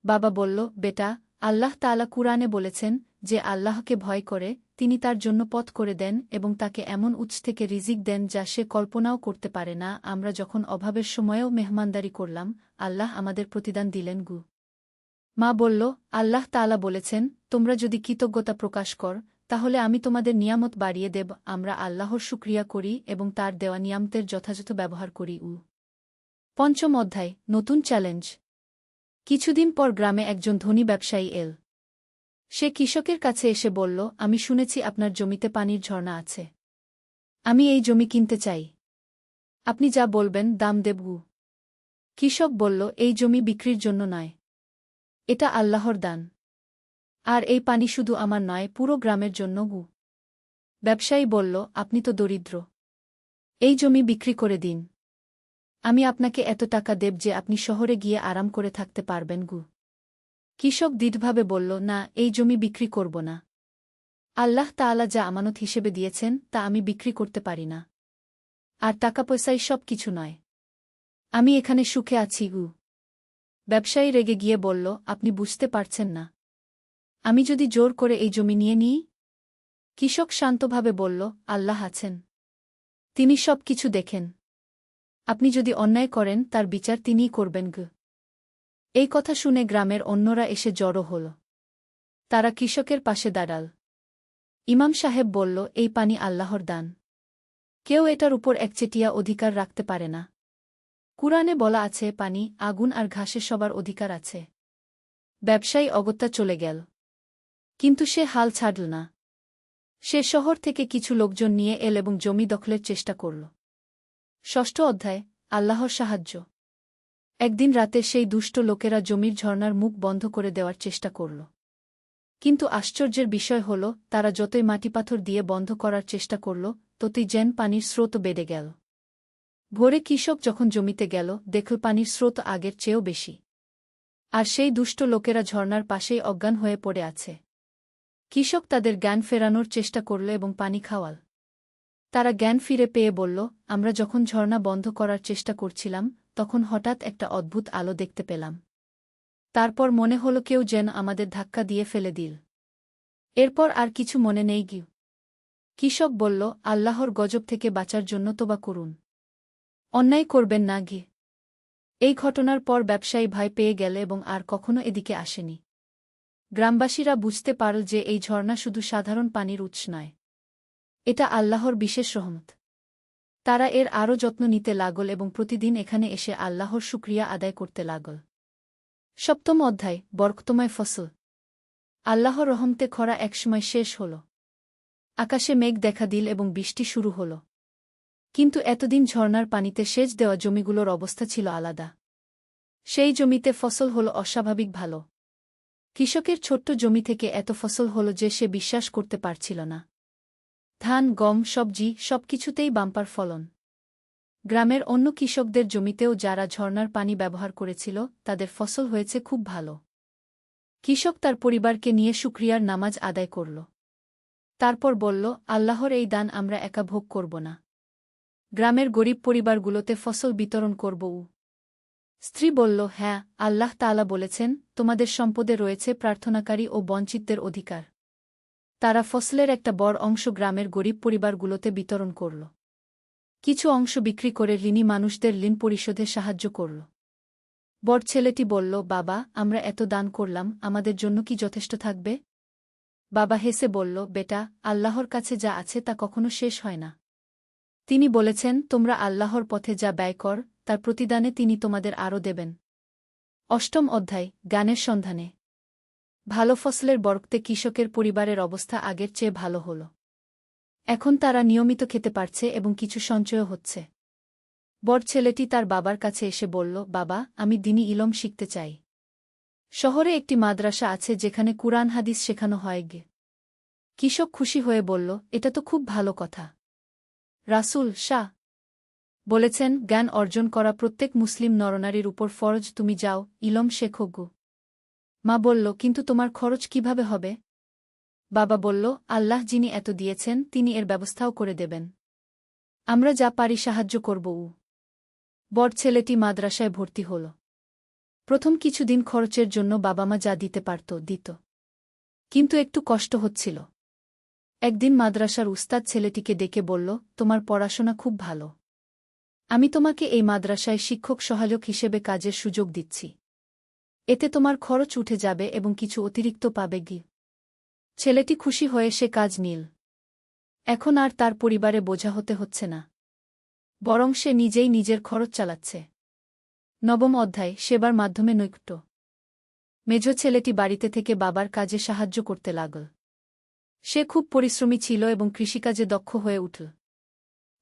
S1: বাবা বলল, বেটা, আল্লাহ তাআলা কুরআনে বলেছেন, যে আল্লাহকে ভয় করে তিনি তার জন্য পথ করে দেন এবং তাকে এমন উৎস থেকে রিজিক দেন যা সে কল্পনাও করতে পারে না। আমরা যখন অভাবের সময়েও মেহমানদারি করলাম, আল্লাহ আমাদের প্রতিদান দিলেন। মা বলল, আল্লাহ তাআলা বলেছেন, তোমরা যদি কৃতজ্ঞতা প্রকাশ কর, তাহলে আমি তোমাদের নিয়ামত বাড়িয়ে দেব। আমরা আল্লাহর শুকরিয়া করি এবং তার দেওয়া নিয়ামতের যথাযথ ব্যবহার করি। 5ম অধ্যায়, নতুন চ্যালেঞ্জ। কিছুদিন পর গ্রামে একজন ধনী ব্যবসায়ী এল। সে কৃষকের কাছে এসে বলল, আমি শুনেছি আপনার জমিতে পানির ঝর্ণা আছে, আমি এই জমি কিনতে চাই, আপনি যা বলবেন দাম দেব। কৃষক বলল, এই জমি বিক্রির জন্য নয়, এটা আল্লাহর দান, আর এই পানি শুধু আমার নয়, পুরো গ্রামের জন্য। ব্যবসায়ী বলল, আপনি তো দরিদ্র, এই জমি বিক্রি করে দিন, আমি আপনাকে এত টাকা দেব যে আপনি শহরে গিয়ে আরাম করে থাকতে পারবেন। কৃষক দৃঢ়ভাবে বলল, না, এই জমি বিক্রি করব না, আল্লাহ তাআলা যা আমানত হিসেবে দিয়েছেন তা আমি বিক্রি করতে পারি না। আর টাকা পয়সাই সব কিছু নয়। আমি এখানে সুখে আছি গু। ব্যবসায়ী রেগে গিয়ে বলল, আপনি বুঝতে পারছেন না। আমি যদি জোর করে এই জমি নিয়ে নিই? কৃষক শান্তভাবে বলল, আল্লাহ আছেন। তিনি সব কিছু দেখেন। আপনি যদি অন্যায় করেন তার বিচার তিনিই করবেন গু। এই কথা শুনে গ্রামের অন্যরা এসে জড়ো হল। তারা কৃষকের পাশে দাঁড়াল। ইমাম সাহেব বলল, এই পানি আল্লাহর দান। কেউ এটার উপর একচেটিয়া অধিকার রাখতে পারে না। কুরআনে বলা আছে, পানি, আগুন আর ঘাসে সবার অধিকার আছে। ব্যবসায়ী অগত্যা চলে গেল। কিন্তু সে হাল ছাড়ল না। সে শহর থেকে কিছু লোকজন নিয়ে এল এবং জমি দখলের চেষ্টা করল। ষষ্ঠ অধ্যায়, আল্লাহর সাহায্য। একদিন রাতে সেই দুষ্ট লোকেরা জমির ঝর্ণার মুখ বন্ধ করে দেওয়ার চেষ্টা করল। কিন্তু আশ্চর্যের বিষয় হল, তারা যতই মাটিপাথর দিয়ে বন্ধ করার চেষ্টা করল, ততই যেন পানির স্রোত বেড়ে গেল। ভোরে কৃষক যখন জমিতে গেল, দেখল পানির স্রোত আগের চেয়েও বেশি। আর সেই দুষ্ট লোকেরা ঝর্ণার পাশেই অজ্ঞান হয়ে পড়ে আছে। কৃষক তাদের জ্ঞান ফেরানোর চেষ্টা করল এবং পানি খাওয়াল। তারা জ্ঞান ফিরে পেয়ে বলল, আমরা যখন ঝর্ণা বন্ধ করার চেষ্টা করছিলাম, তখন হঠাৎ একটা অদ্ভুত আলো দেখতে পেলাম। তারপর মনে হলো কেউ যেন আমাদের ধাক্কা দিয়ে ফেলে দিল। এরপর আর কিছু মনে নেই গিয়ে। কৃষক বলল, আল্লাহর গজব থেকে বাঁচার জন্য তোবা করুন। অন্যায় করবেন না গিয়ে। এই ঘটনার পর ব্যবসায়ী ভয় পেয়ে গেল এবং আর কখনো এদিকে আসেনি। গ্রামবাসীরা বুঝতে পারল যে এই ঝর্ণা শুধু সাধারণ পানির উৎস নয়। এটা আল্লাহর বিশেষ রহমত। তারা এর আরও যত্ন নিতে লাগল এবং প্রতিদিন এখানে এসে আল্লাহর শুকরিয়া আদায় করতে লাগল। সপ্তম অধ্যায়, বরকতময় ফসল। আল্লাহর রহমতে খরা একসময় শেষ হল। আকাশে মেঘ দেখা দিল এবং বৃষ্টি শুরু হল। কিন্তু এতদিন ঝর্ণার পানিতে সেচ দেওয়া জমিগুলোর অবস্থা ছিল আলাদা। সেই জমিতে ফসল হল অস্বাভাবিক ভালো। কৃষকের ছোট্ট জমি থেকে এত ফসল হল যে সে বিশ্বাস করতে পারছিল না। ধান, গম, সবজি সবকিছুতেই বাম্পার ফলন। গ্রামের অন্য কৃষকদের জমিতেও যারা ঝর্ণার পানি ব্যবহার করেছিল, তাদের ফসল হয়েছে খুব ভালো। কৃষক তার পরিবারকে নিয়ে শুকরিয়ার নামাজ আদায় করল। তারপর বলল, আল্লাহর এই দান আমরা একা ভোগ করব না। গ্রামের গরিব পরিবারগুলোতে ফসল বিতরণ করব। স্ত্রী বলল, হ্যাঁ, আল্লাহ তাআলা বলেছেন, তোমাদের সম্পদে রয়েছে প্রার্থনাকারী ও বঞ্চিতদের অধিকার। তারা ফসলের একটা বড় অংশ গ্রামের গরিব পরিবারগুলোতে বিতরণ করল। কিছু অংশ বিক্রি করে ঋণী মানুষদের ঋণ পরিশোধে সাহায্য করল। বড় ছেলেটি বলল, বাবা, আমরা এত দান করলাম, আমাদের জন্য কি যথেষ্ট থাকবে? বাবা হেসে বলল, বেটা, আল্লাহর কাছে যা আছে তা কখনো শেষ হয় না। তিনি বলেছেন, তোমরা আল্লাহর পথে যা ব্যয় কর, তার প্রতিদানে তিনি তোমাদের আরও দেবেন। অষ্টম অধ্যায়, জ্ঞানের সন্ধানে। ভালো ফসলের বরকতে কৃষকের পরিবারের অবস্থা আগের চেয়ে ভালো হল। এখন তারা নিয়মিত খেতে পারছে এবং কিছু সঞ্চয় হচ্ছে। বড় ছেলেটি তার বাবার কাছে এসে বলল, বাবা, আমি দ্বীনি ইলম শিখতে চাই। শহরে একটি মাদ্রাসা আছে যেখানে কুরআন হাদিস শেখানো হয় গে। কৃষক খুশি হয়ে বলল, এটা তো খুব ভালো কথা। রাসূল শাহ বলেছেন, জ্ঞান অর্জন করা প্রত্যেক মুসলিম নরনারীর উপর ফরজ, তুমি যাও, ইলম শেখো গো। মা বলল, কিন্তু তোমার খরচ কিভাবে হবে? বাবা বলল, আল্লাহ যিনি এত দিয়েছেন তিনি এর ব্যবস্থাও করে দেবেন। আমরা যা পারি সাহায্য করব। বড় ছেলেটি মাদ্রাসায় ভর্তি হল। প্রথম কিছুদিন খরচের জন্য বাবা মা যা দিতে পারত দিত। কিন্তু একটু কষ্ট হচ্ছিল। একদিন মাদ্রাসার উস্তাদ ছেলেটিকে ডেকে বলল, তোমার পড়াশোনা খুব ভালো। আমি তোমাকে এই মাদ্রাসায় শিক্ষক সহায়ক হিসেবে কাজের সুযোগ দিচ্ছি। এতে তোমার খরচ উঠে যাবে এবং কিছু অতিরিক্ত পাবে গি। ছেলেটি খুশি হয়ে সে কাজ নিল। এখন আর তার পরিবারে বোঝা হতে হচ্ছে না। বরং সে নিজেই নিজের খরচ চালাচ্ছে। নবম অধ্যায়, সেবার মাধ্যমে নৈকট্য। মেজ ছেলেটি বাড়িতে থেকে বাবার কাজে সাহায্য করতে লাগল। সে খুব পরিশ্রমী ছিল এবং কৃষিকাজে দক্ষ হয়ে উঠল।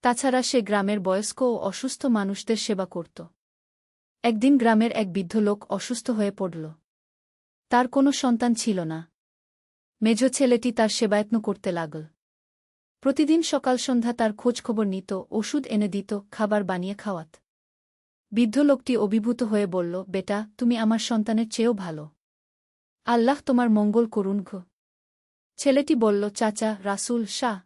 S1: তাছাড়া সে গ্রামের বয়স্ক ও অসুস্থ মানুষদের সেবা করত। একদিন গ্রামের এক বৃদ্ধ লোক অসুস্থ হয়ে পড়ল। তার কোনো সন্তান ছিল না। মেজ ছেলেটি তার সেবায়ত্ন করতে লাগল। প্রতিদিন সকাল সন্ধ্যা তার খোঁজখবর নিত, ওষুধ এনে দিত, খাবার বানিয়ে খাওয়াত। বৃদ্ধ লোকটি অভিভূত হয়ে বলল, বেটা, তুমি আমার সন্তানের চেয়েও ভালো। আল্লাহ তোমার মঙ্গল করুন গো। ছেলেটি বলল, চাচা, রাসূল শাহ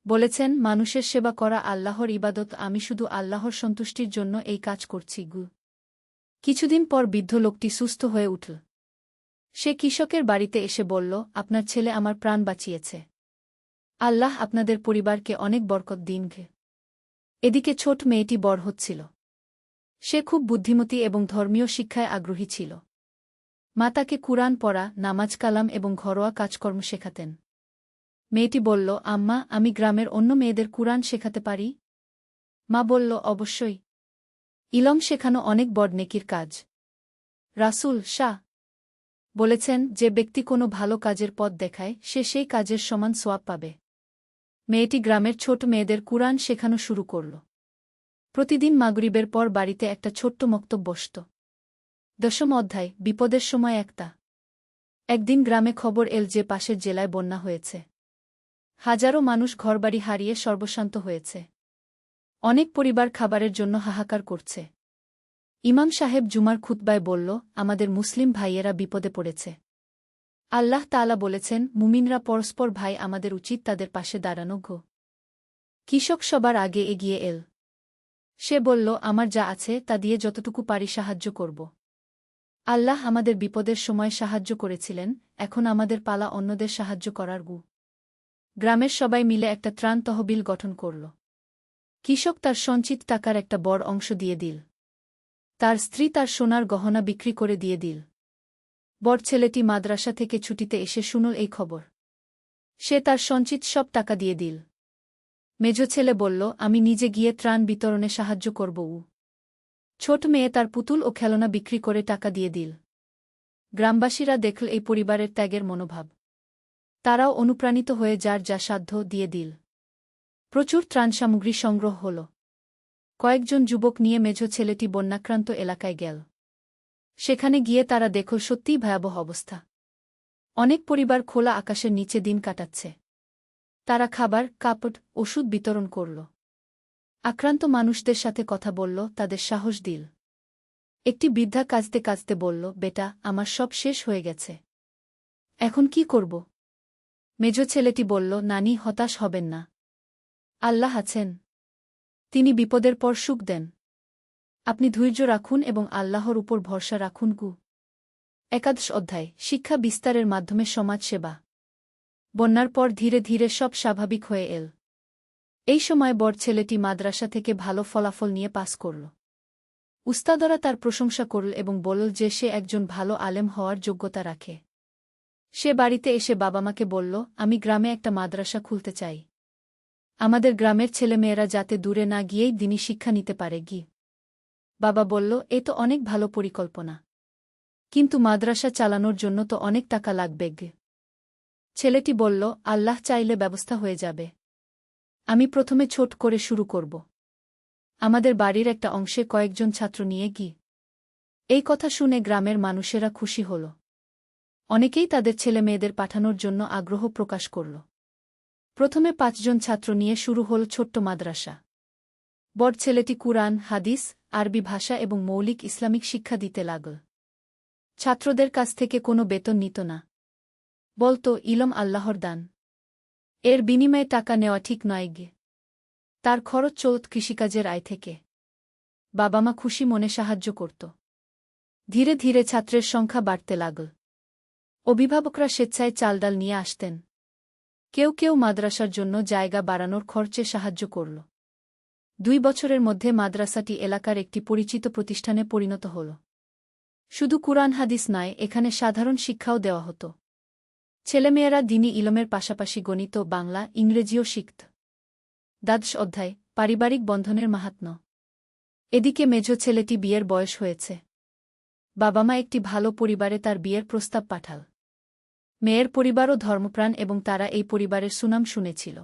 S1: বলেছেন, মানুষের সেবা করা আল্লাহর ইবাদত, আমি শুধু আল্লাহর সন্তুষ্টির জন্য এই কাজ করছি গু। কিছুদিন পর বৃদ্ধ লোকটি সুস্থ হয়ে উঠল। সে কৃষকের বাড়িতে এসে বলল, আপনার ছেলে আমার প্রাণ বাঁচিয়েছে। আল্লাহ আপনাদের পরিবারকে অনেক বরকত দিন গে। এদিকে ছোট মেয়েটি বড় হচ্ছিল। সে খুব বুদ্ধিমতী এবং ধর্মীয় শিক্ষায় আগ্রহী ছিল। মা তাকে কুরআন পড়া, নামাজ কালাম এবং ঘরোয়া কাজকর্ম শেখাতেন। মেয়েটি বলল, আম্মা, আমি গ্রামের অন্য মেয়েদের কুরআন শেখাতে পারি? মা বলল, অবশ্যই। ইলম শেখানো অনেক বড় নেকির কাজ। রাসূল শাহ বলেছেন, যে ব্যক্তি কোনো ভালো কাজের পথ দেখায় সে সেই কাজের সমান সোয়াব পাবে। মেয়েটি গ্রামের ছোট মেয়েদের কুরআন শেখানো শুরু করল। প্রতিদিন মাগরিবের পর বাড়িতে একটা ছোট্ট মক্তব বসত। 10ম অধ্যায়, বিপদের সময় একটা। একদিন গ্রামে খবর এল যে পাশের জেলায় বন্যা হয়েছে। হাজারো মানুষ ঘরবাড়ি হারিয়ে সর্বশান্ত হয়েছে। অনেক পরিবার খাবারের জন্য হাহাকার করছে। ইমাম সাহেব জুমার খুতবায় বলল, আমাদের মুসলিম ভাইয়েরা বিপদে পড়েছে। আল্লাহ তাআলা বলেছেন, মুমিনরা পরস্পর ভাই, আমাদের উচিত তাদের পাশে দাঁড়ানো গো। কৃষক সবার আগে এগিয়ে এল। সে বলল, আমার যা আছে তা দিয়ে যতটুকু পারি সাহায্য করব। আল্লাহ আমাদের বিপদের সময় সাহায্য করেছিলেন, এখন আমাদের পালা অন্যদের সাহায্য করার গু। গ্রামের সবাই মিলে একটা ত্রাণ তহবিল গঠন করল। কৃষক তার সঞ্চিত টাকার একটা বড় অংশ দিয়ে দিল। তার স্ত্রী তার সোনার গহনা বিক্রি করে দিয়ে দিল। বড় ছেলেটি মাদ্রাসা থেকে ছুটিতে এসে শুনল এই খবর। সে তার সঞ্চিত সব টাকা দিয়ে দিল। মেজ ছেলে বলল, আমি নিজে গিয়ে ত্রাণ বিতরণে সাহায্য করব। ছোট মেয়ে তার পুতুল ও খেলনা বিক্রি করে টাকা দিয়ে দিল। গ্রামবাসীরা দেখল এই পরিবারের ত্যাগের মনোভাব। তারাও অনুপ্রাণিত হয়ে যার যা সাধ্য দিয়ে দিল। প্রচুর ত্রাণ সামগ্রী সংগ্রহ হল। কয়েকজন যুবক নিয়ে মেজ ছেলেটি বন্যাক্রান্ত এলাকায় গেল। সেখানে গিয়ে তারা দেখল সত্যিই ভয়াবহ অবস্থা। অনেক পরিবার খোলা আকাশের নিচে দিন কাটাচ্ছে। তারা খাবার, কাপড়, ওষুধ বিতরণ করল। আক্রান্ত মানুষদের সাথে কথা বলল, তাদের সাহস দিল। একটি বৃদ্ধা কাঁদতে কাঁদতে বলল, বেটা, আমার সব শেষ হয়ে গেছে। এখন কি করব? মেজ ছেলেটি বলল, নানি, হতাশ হবেন না। আল্লাহ আছেন। তিনি বিপদের পর সুখ দেন। আপনি ধৈর্য রাখুন এবং আল্লাহর উপর ভরসা রাখুন গু। 11 অধ্যায়, শিক্ষা বিস্তারের মাধ্যমে সমাজ সেবা। বন্যার পর ধীরে ধীরে সব স্বাভাবিক হয়ে এল। এই সময় বড় ছেলেটি মাদ্রাসা থেকে ভালো ফলাফল নিয়ে পাস করল। উস্তাদরা তার প্রশংসা করল এবং বলল যে সে একজন ভালো আলেম হওয়ার যোগ্যতা রাখে। সে বাড়িতে এসে বাবা-মাকে বলল, আমি গ্রামে একটা মাদ্রাসা খুলতে চাই। আমাদের গ্রামের ছেলেমেয়েরা যাতে দূরে না গিয়েই দ্বীনি শিক্ষা নিতে পারে গি। বাবা বলল, এ তো অনেক ভালো পরিকল্পনা। কিন্তু মাদ্রাসা চালানোর জন্য তো অনেক টাকা লাগবে গে। ছেলেটি বলল, আল্লাহ চাইলে ব্যবস্থা হয়ে যাবে। আমি প্রথমে ছোট করে শুরু করব। আমাদের বাড়ির একটা অংশে কয়েকজন ছাত্র নিয়ে গি। এই কথা শুনে গ্রামের মানুষেরা খুশি হল। অনেকেই তাদের ছেলেমেয়েদের পাঠানোর জন্য আগ্রহ প্রকাশ করল। প্রথমে 5 জন ছাত্র নিয়ে শুরু হল ছোট্ট মাদ্রাসা। বড় ছেলেটি কুরআন, হাদিস, আরবি ভাষা এবং মৌলিক ইসলামিক শিক্ষা দিতে লাগল। ছাত্রদের কাছ থেকে কোনো বেতন নিত না। বলত, ইলম আল্লাহর দান। এর বিনিময়ে টাকা নেওয়া ঠিক নয় গে। তার খরচ চলত কৃষিকাজের আয় থেকে। বাবা-মা খুশি মনে সাহায্য করত। ধীরে ধীরে ছাত্রের সংখ্যা বাড়তে লাগল। অভিভাবকরা স্বেচ্ছায় চালডাল নিয়ে আসতেন। কেউ কেউ মাদ্রাসার জন্য জায়গা বাড়ানোর খরচে সাহায্য করল। 2 বছরের মধ্যে মাদ্রাসাটি এলাকার একটি পরিচিত প্রতিষ্ঠানে পরিণত হল। শুধু কুরআন হাদিস নয়, এখানে সাধারণ শিক্ষাও দেওয়া হতো। ছেলেমেয়েরা দ্বীনি ইলমের পাশাপাশি গণিত, বাংলা, ইংরেজিও শিখত। 12 অধ্যায়, পারিবারিক বন্ধনের মাহাত্ম্য। এদিকে মেজ ছেলেটি বিয়ের বয়স হয়েছে। বাবা-মা একটি ভালো পরিবারে তার বিয়ের প্রস্তাব পাঠাল। মেয়ের পরিবারও ধর্মপ্রাণ এবং তারা এই পরিবারের সুনাম শুনেছিল।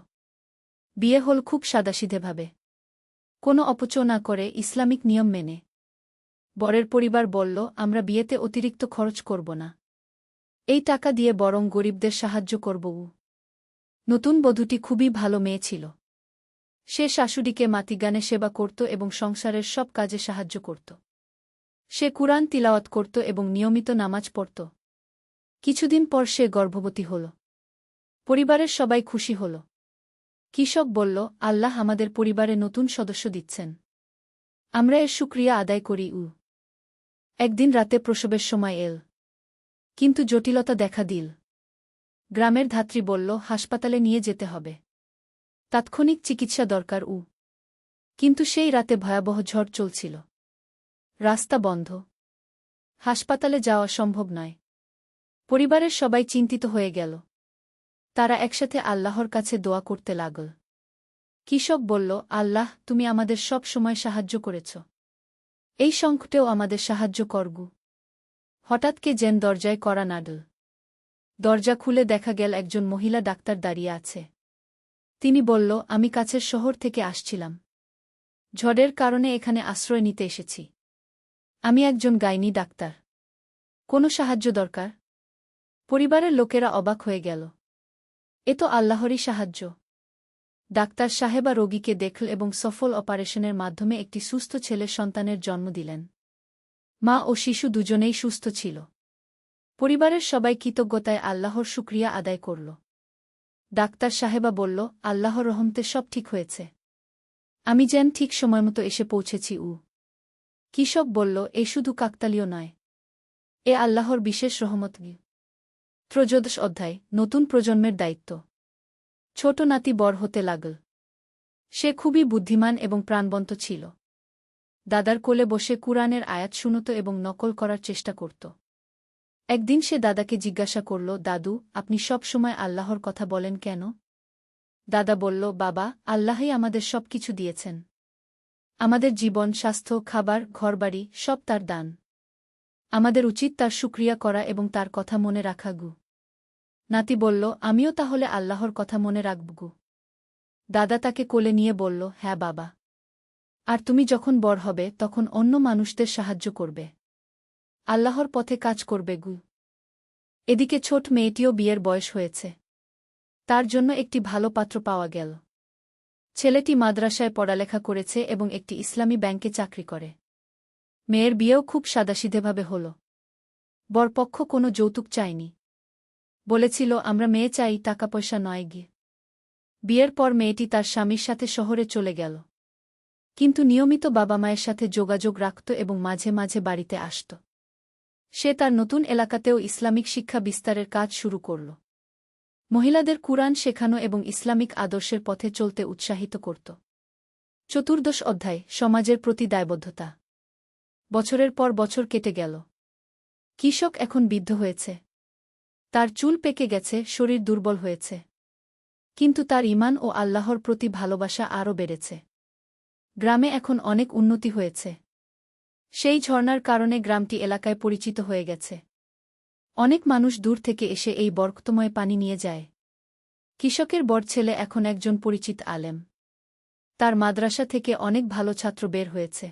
S1: বিয়ে হল খুব সাদাসিধেভাবে। কোনো অপচয় না করে, ইসলামিক নিয়ম মেনে। বরের পরিবার বলল, আমরা বিয়েতে অতিরিক্ত খরচ করব না। এই টাকা দিয়ে বরং গরিবদের সাহায্য করব। নতুন বধূটি খুবই ভালো মেয়ে ছিল। সে শাশুড়িকে মাতৃজ্ঞানে সেবা করত এবং সংসারের সব কাজে সাহায্য করত। সে কুরআন তিলাওয়াত করত এবং নিয়মিত নামাজ পড়ত। কিছুদিন পর সে গর্ভবতী হল। পরিবারের সবাই খুশি হল। কৃষক বলল, আল্লাহ আমাদের পরিবারে নতুন সদস্য দিচ্ছেন। আমরা এর শুকরিয়া আদায় করি। একদিন রাতে প্রসবের সময় এল। কিন্তু জটিলতা দেখা দিল। গ্রামের ধাত্রী বলল, হাসপাতালে নিয়ে যেতে হবে। তাৎক্ষণিক চিকিৎসা দরকার। কিন্তু সেই রাতে ভয়াবহ ঝড় চলছিল। রাস্তা বন্ধ। হাসপাতালে যাওয়া সম্ভব নয়। পরিবারের সবাই চিন্তিত হয়ে গেল। তারা একসাথে আল্লাহর কাছে দোয়া করতে লাগল। কৃষক বলল, আল্লাহ, তুমি আমাদের সব সময় সাহায্য করেছ। এই সংকটেও আমাদের সাহায্য করগু। হঠাৎ কে যেন দরজায় কড়া নাড়ল। দরজা খুলে দেখা গেল একজন মহিলা ডাক্তার দাঁড়িয়ে আছে। তিনি বলল, আমি কাছের শহর থেকে আসছিলাম। ঝড়ের কারণে এখানে আশ্রয় নিতে এসেছি। আমি একজন গাইনি ডাক্তার। কোনো সাহায্য দরকার? পরিবারের লোকেরা অবাক হয়ে গেল। এ তো আল্লাহরই সাহায্য। ডাক্তার সাহেবা রোগীকে দেখল এবং সফল অপারেশনের মাধ্যমে একটি সুস্থ ছেলে সন্তানের জন্ম দিলেন। মা ও শিশু দুজনেই সুস্থ ছিল। পরিবারের সবাই কৃতজ্ঞতায় আল্লাহর শুকরিয়া আদায় করল। ডাক্তার সাহেবা বলল, আল্লাহর রহমতে সব ঠিক হয়েছে। আমি যেন ঠিক সময়মতো এসে পৌঁছেছি। কৃষক বলল, এ শুধু কাকতালীয় নয়। এ আল্লাহর বিশেষ রহমত। 13 অধ্যায়, নতুন প্রজন্মের দায়িত্ব। ছোট নাতি বড় হতে লাগল। সে খুবই বুদ্ধিমান এবং প্রাণবন্ত ছিল। দাদার কোলে বসে কুরআনের আয়াত শুনত এবং নকল করার চেষ্টা করত। একদিন সে দাদাকে জিজ্ঞাসা করল, দাদু, আপনি সব সময় আল্লাহর কথা বলেন কেন? দাদা বলল, বাবা, আল্লাহই আমাদের সব কিছু দিয়েছেন। আমাদের জীবন, স্বাস্থ্য, খাবার, ঘরবাড়ি সব তার দান। আমাদের উচিত তার শুকরিয়া করা এবং তার কথা মনে রাখা। নাতি বলল, আমিও তাহলে আল্লাহর কথা মনে রাখব। দাদা তাকে কোলে নিয়ে বলল, হ্যাঁ বাবা। আর তুমি যখন বড় হবে তখন অন্য মানুষদের সাহায্য করবে। আল্লাহর পথে কাজ করবে। এদিকে ছোট মেয়েটিও বিয়ের বয়স হয়েছে। তার জন্য একটি ভালো পাত্র পাওয়া গেল। ছেলেটি মাদ্রাসায় পড়ালেখা করেছে এবং একটি ইসলামী ব্যাংকে চাকরি করে। মেয়ের বিয়েও খুব সাদাসিধেভাবে হল। বরপক্ষ কোনো যৌতুক চায়নি। বলেছিল, আমরা মেয়ে চাই, টাকা পয়সা নয়। বিয়ের পর মেয়েটি তার স্বামীর সাথে শহরে চলে গেল। কিন্তু নিয়মিত বাবা মায়ের সাথে যোগাযোগ রাখত এবং মাঝে মাঝে বাড়িতে আসত। সে তার নতুন এলাকাতেও ইসলামিক শিক্ষা বিস্তারের কাজ শুরু করল। মহিলাদের কুরআন শেখানো এবং ইসলামিক আদর্শের পথে চলতে উৎসাহিত করত। 14 অধ্যায়, সমাজের প্রতি দায়বদ্ধতা। বছরের পর বছর কেটে গেল। কৃষক এখন বৃদ্ধ হয়েছে। তার চুল পেকে গেছে, শরীর দুর্বল হয়েছে। কিন্তু তার ঈমান ও আল্লাহর প্রতি ভালোবাসা আরও বেড়েছে। গ্রামে এখন অনেক উন্নতি হয়েছে। সেই ঝর্ণার কারণে গ্রামটি এলাকায় পরিচিত হয়ে গেছে। অনেক মানুষ দূর থেকে এসে এই বরকতময় পানি নিয়ে যায়। কৃষকের বড় ছেলে এখন একজন পরিচিত আলেম। তার মাদ্রাসা থেকে অনেক ভালো ছাত্র বের হয়েছে।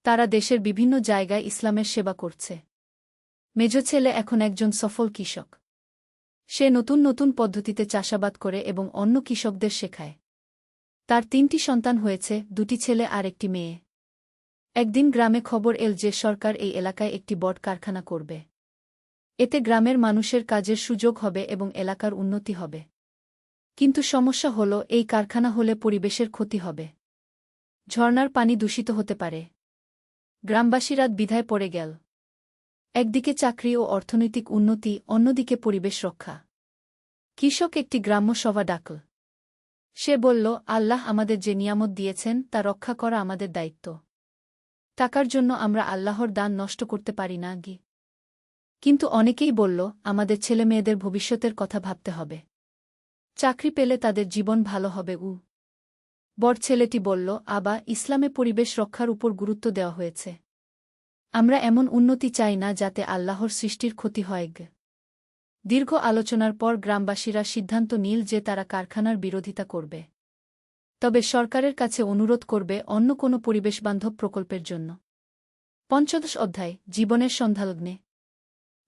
S1: তারা দেশের বিভিন্ন জায়গায় ইসলামের সেবা করছে। মেজ ছেলে এখন একজন সফল কৃষক। সে নতুন নতুন পদ্ধতিতে চাষাবাদ করে এবং অন্য কৃষকদের শেখায়। তার 3টি সন্তান হয়েছে, 2টি ছেলে আর একটি মেয়ে। একদিন গ্রামে খবর এল যে সরকার এই এলাকায় একটি বড় কারখানা করবে। এতে গ্রামের মানুষের কাজের সুযোগ হবে এবং এলাকার উন্নতি হবে। কিন্তু সমস্যা হল, এই কারখানা হলে পরিবেশের ক্ষতি হবে। ঝর্ণার পানি দূষিত হতে পারে। গ্রামবাসীরা দ্বিধায় পড়ে গেল। একদিকে চাকরি ও অর্থনৈতিক উন্নতি, অন্যদিকে পরিবেশ রক্ষা। কৃষক একটি গ্রাম্য সভা ডাকল। সে বলল, আল্লাহ আমাদের যে নিয়ামত দিয়েছেন তা রক্ষা করা আমাদের দায়িত্ব। টাকার জন্য আমরা আল্লাহর দান নষ্ট করতে পারি না। কিন্তু অনেকেই বলল, আমাদের ছেলেমেয়েদের ভবিষ্যতের কথা ভাবতে হবে। চাকরি পেলে তাদের জীবন ভালো হবে। বড় ছেলেটি বলল, আবা, ইসলামে পরিবেশ রক্ষার উপর গুরুত্ব দেওয়া হয়েছে। আমরা এমন উন্নতি চাই না যাতে আল্লাহর সৃষ্টির ক্ষতি হয়। দীর্ঘ আলোচনার পর গ্রামবাসীরা সিদ্ধান্ত নিল যে তারা কারখানার বিরোধিতা করবে। তবে সরকারের কাছে অনুরোধ করবে অন্য কোনো পরিবেশবান্ধব প্রকল্পের জন্য। 15 অধ্যায়, জীবনের সন্ধালগ্নে।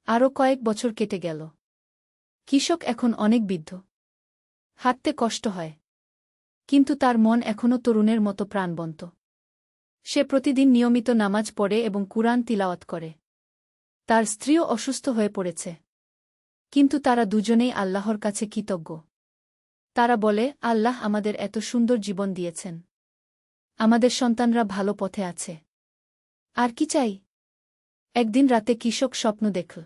S1: আরও কয়েক বছর কেটে গেল। কৃষক এখন অনেক বৃদ্ধ। হাঁটতে কষ্ট হয়। কিন্তু তার মন এখনও তরুণের মতো প্রাণবন্ত। সে প্রতিদিন নিয়মিত নামাজ পড়ে এবং কুরআন তিলাওয়াত করে। তার স্ত্রীও অসুস্থ হয়ে পড়েছে। কিন্তু তারা দুজনেই আল্লাহর কাছে কৃতজ্ঞ। তারা বলে, আল্লাহ আমাদের এত সুন্দর জীবন দিয়েছেন। আমাদের সন্তানরা ভালো পথে আছে। আর কি চাই? একদিন রাতে কৃষক স্বপ্ন দেখল।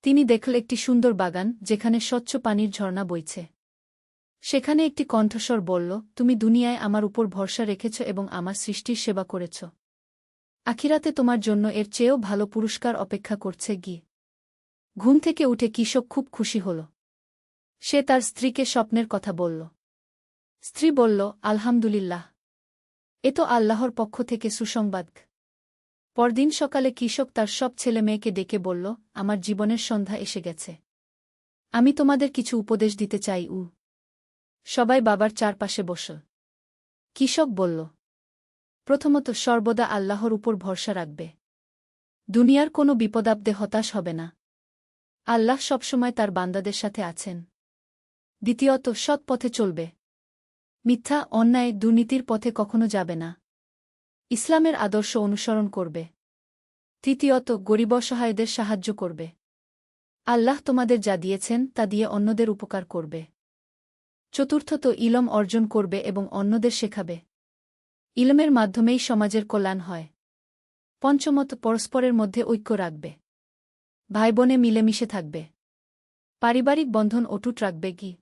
S1: তিনি দেখল একটি সুন্দর বাগান, যেখানে স্বচ্ছ পানির ঝর্ণা বইছে। সেখানে একটি কণ্ঠস্বর বলল, তুমি দুনিয়ায় আমার উপর ভরসা রেখেছ এবং আমার সৃষ্টির সেবা করেছ। আখিরাতে তোমার জন্য এর চেয়েও ভালো পুরস্কার অপেক্ষা করছে গি। ঘুম থেকে উঠে কৃষক খুব খুশি হল। সে তার স্ত্রীকে স্বপ্নের কথা বলল। স্ত্রী বলল, আলহামদুলিল্লাহ, এ তো আল্লাহর পক্ষ থেকে সুসংবাদ। পরদিন সকালে কৃষক তার সব ছেলে মেয়েকে ডেকে বলল, আমার জীবনের সন্ধ্যা এসে গেছে। আমি তোমাদের কিছু উপদেশ দিতে চাই। সবাই বাবার চারপাশে বসল। কৃষক বলল, প্রথমত সর্বদা আল্লাহর উপর ভরসা রাখবে। দুনিয়ার কোনো বিপদাপদে হতাশ হবে না। আল্লাহ সবসময় তার বান্দাদের সাথে আছেন। দ্বিতীয়ত সৎ পথে চলবে। মিথ্যা, অন্যায়, দুর্নীতির পথে কখনো যাবে না। ইসলামের আদর্শ অনুসরণ করবে। তৃতীয়ত গরিব অসহায়দের সাহায্য করবে। আল্লাহ তোমাদের যা দিয়েছেন তা দিয়ে অন্যদের উপকার করবে। চতুর্থত ইলম অর্জন করবে এবং অন্যদের শেখাবে। ইলমের মাধ্যমেই সমাজের কল্যাণ হয়। পঞ্চমত পরস্পরের মধ্যে ঐক্য রাখবে। ভাইবোনে মিলেমিশে থাকবে। পারিবারিক বন্ধন অটুট রাখবে গি।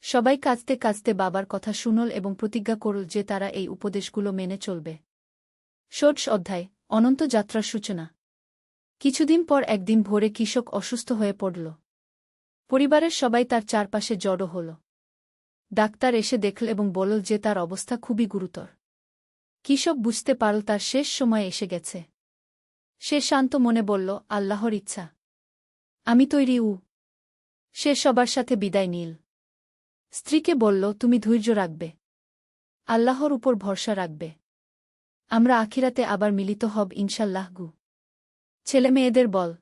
S1: সবাই কাঁদতে কাঁদতে বাবার কথা শুনল এবং প্রতিজ্ঞা করল যে তারা এই উপদেশগুলো মেনে চলবে। ষোড়শ অধ্যায়, অনন্ত যাত্রার সূচনা। কিছুদিন পর একদিন ভোরে কৃষক অসুস্থ হয়ে পড়ল। পরিবারের সবাই তার চারপাশে জড়ো হল। ডাক্তার এসে দেখল এবং বলল যে তার অবস্থা খুবই গুরুতর। কৃষক বুঝতে পারল তার শেষ সময় এসে গেছে। সে শান্ত মনে বলল, আল্লাহর ইচ্ছা, আমি তৈরি। সে সবার সাথে বিদায় নিল। স্ত্রীকে বলল, তুমি ধৈর্য রাখবে। আল্লাহর উপর ভরসা রাখবে। আমরা আখিরাতে আবার মিলিত হব ইনশাল্লাহ। ছেলে মেয়েদের বল,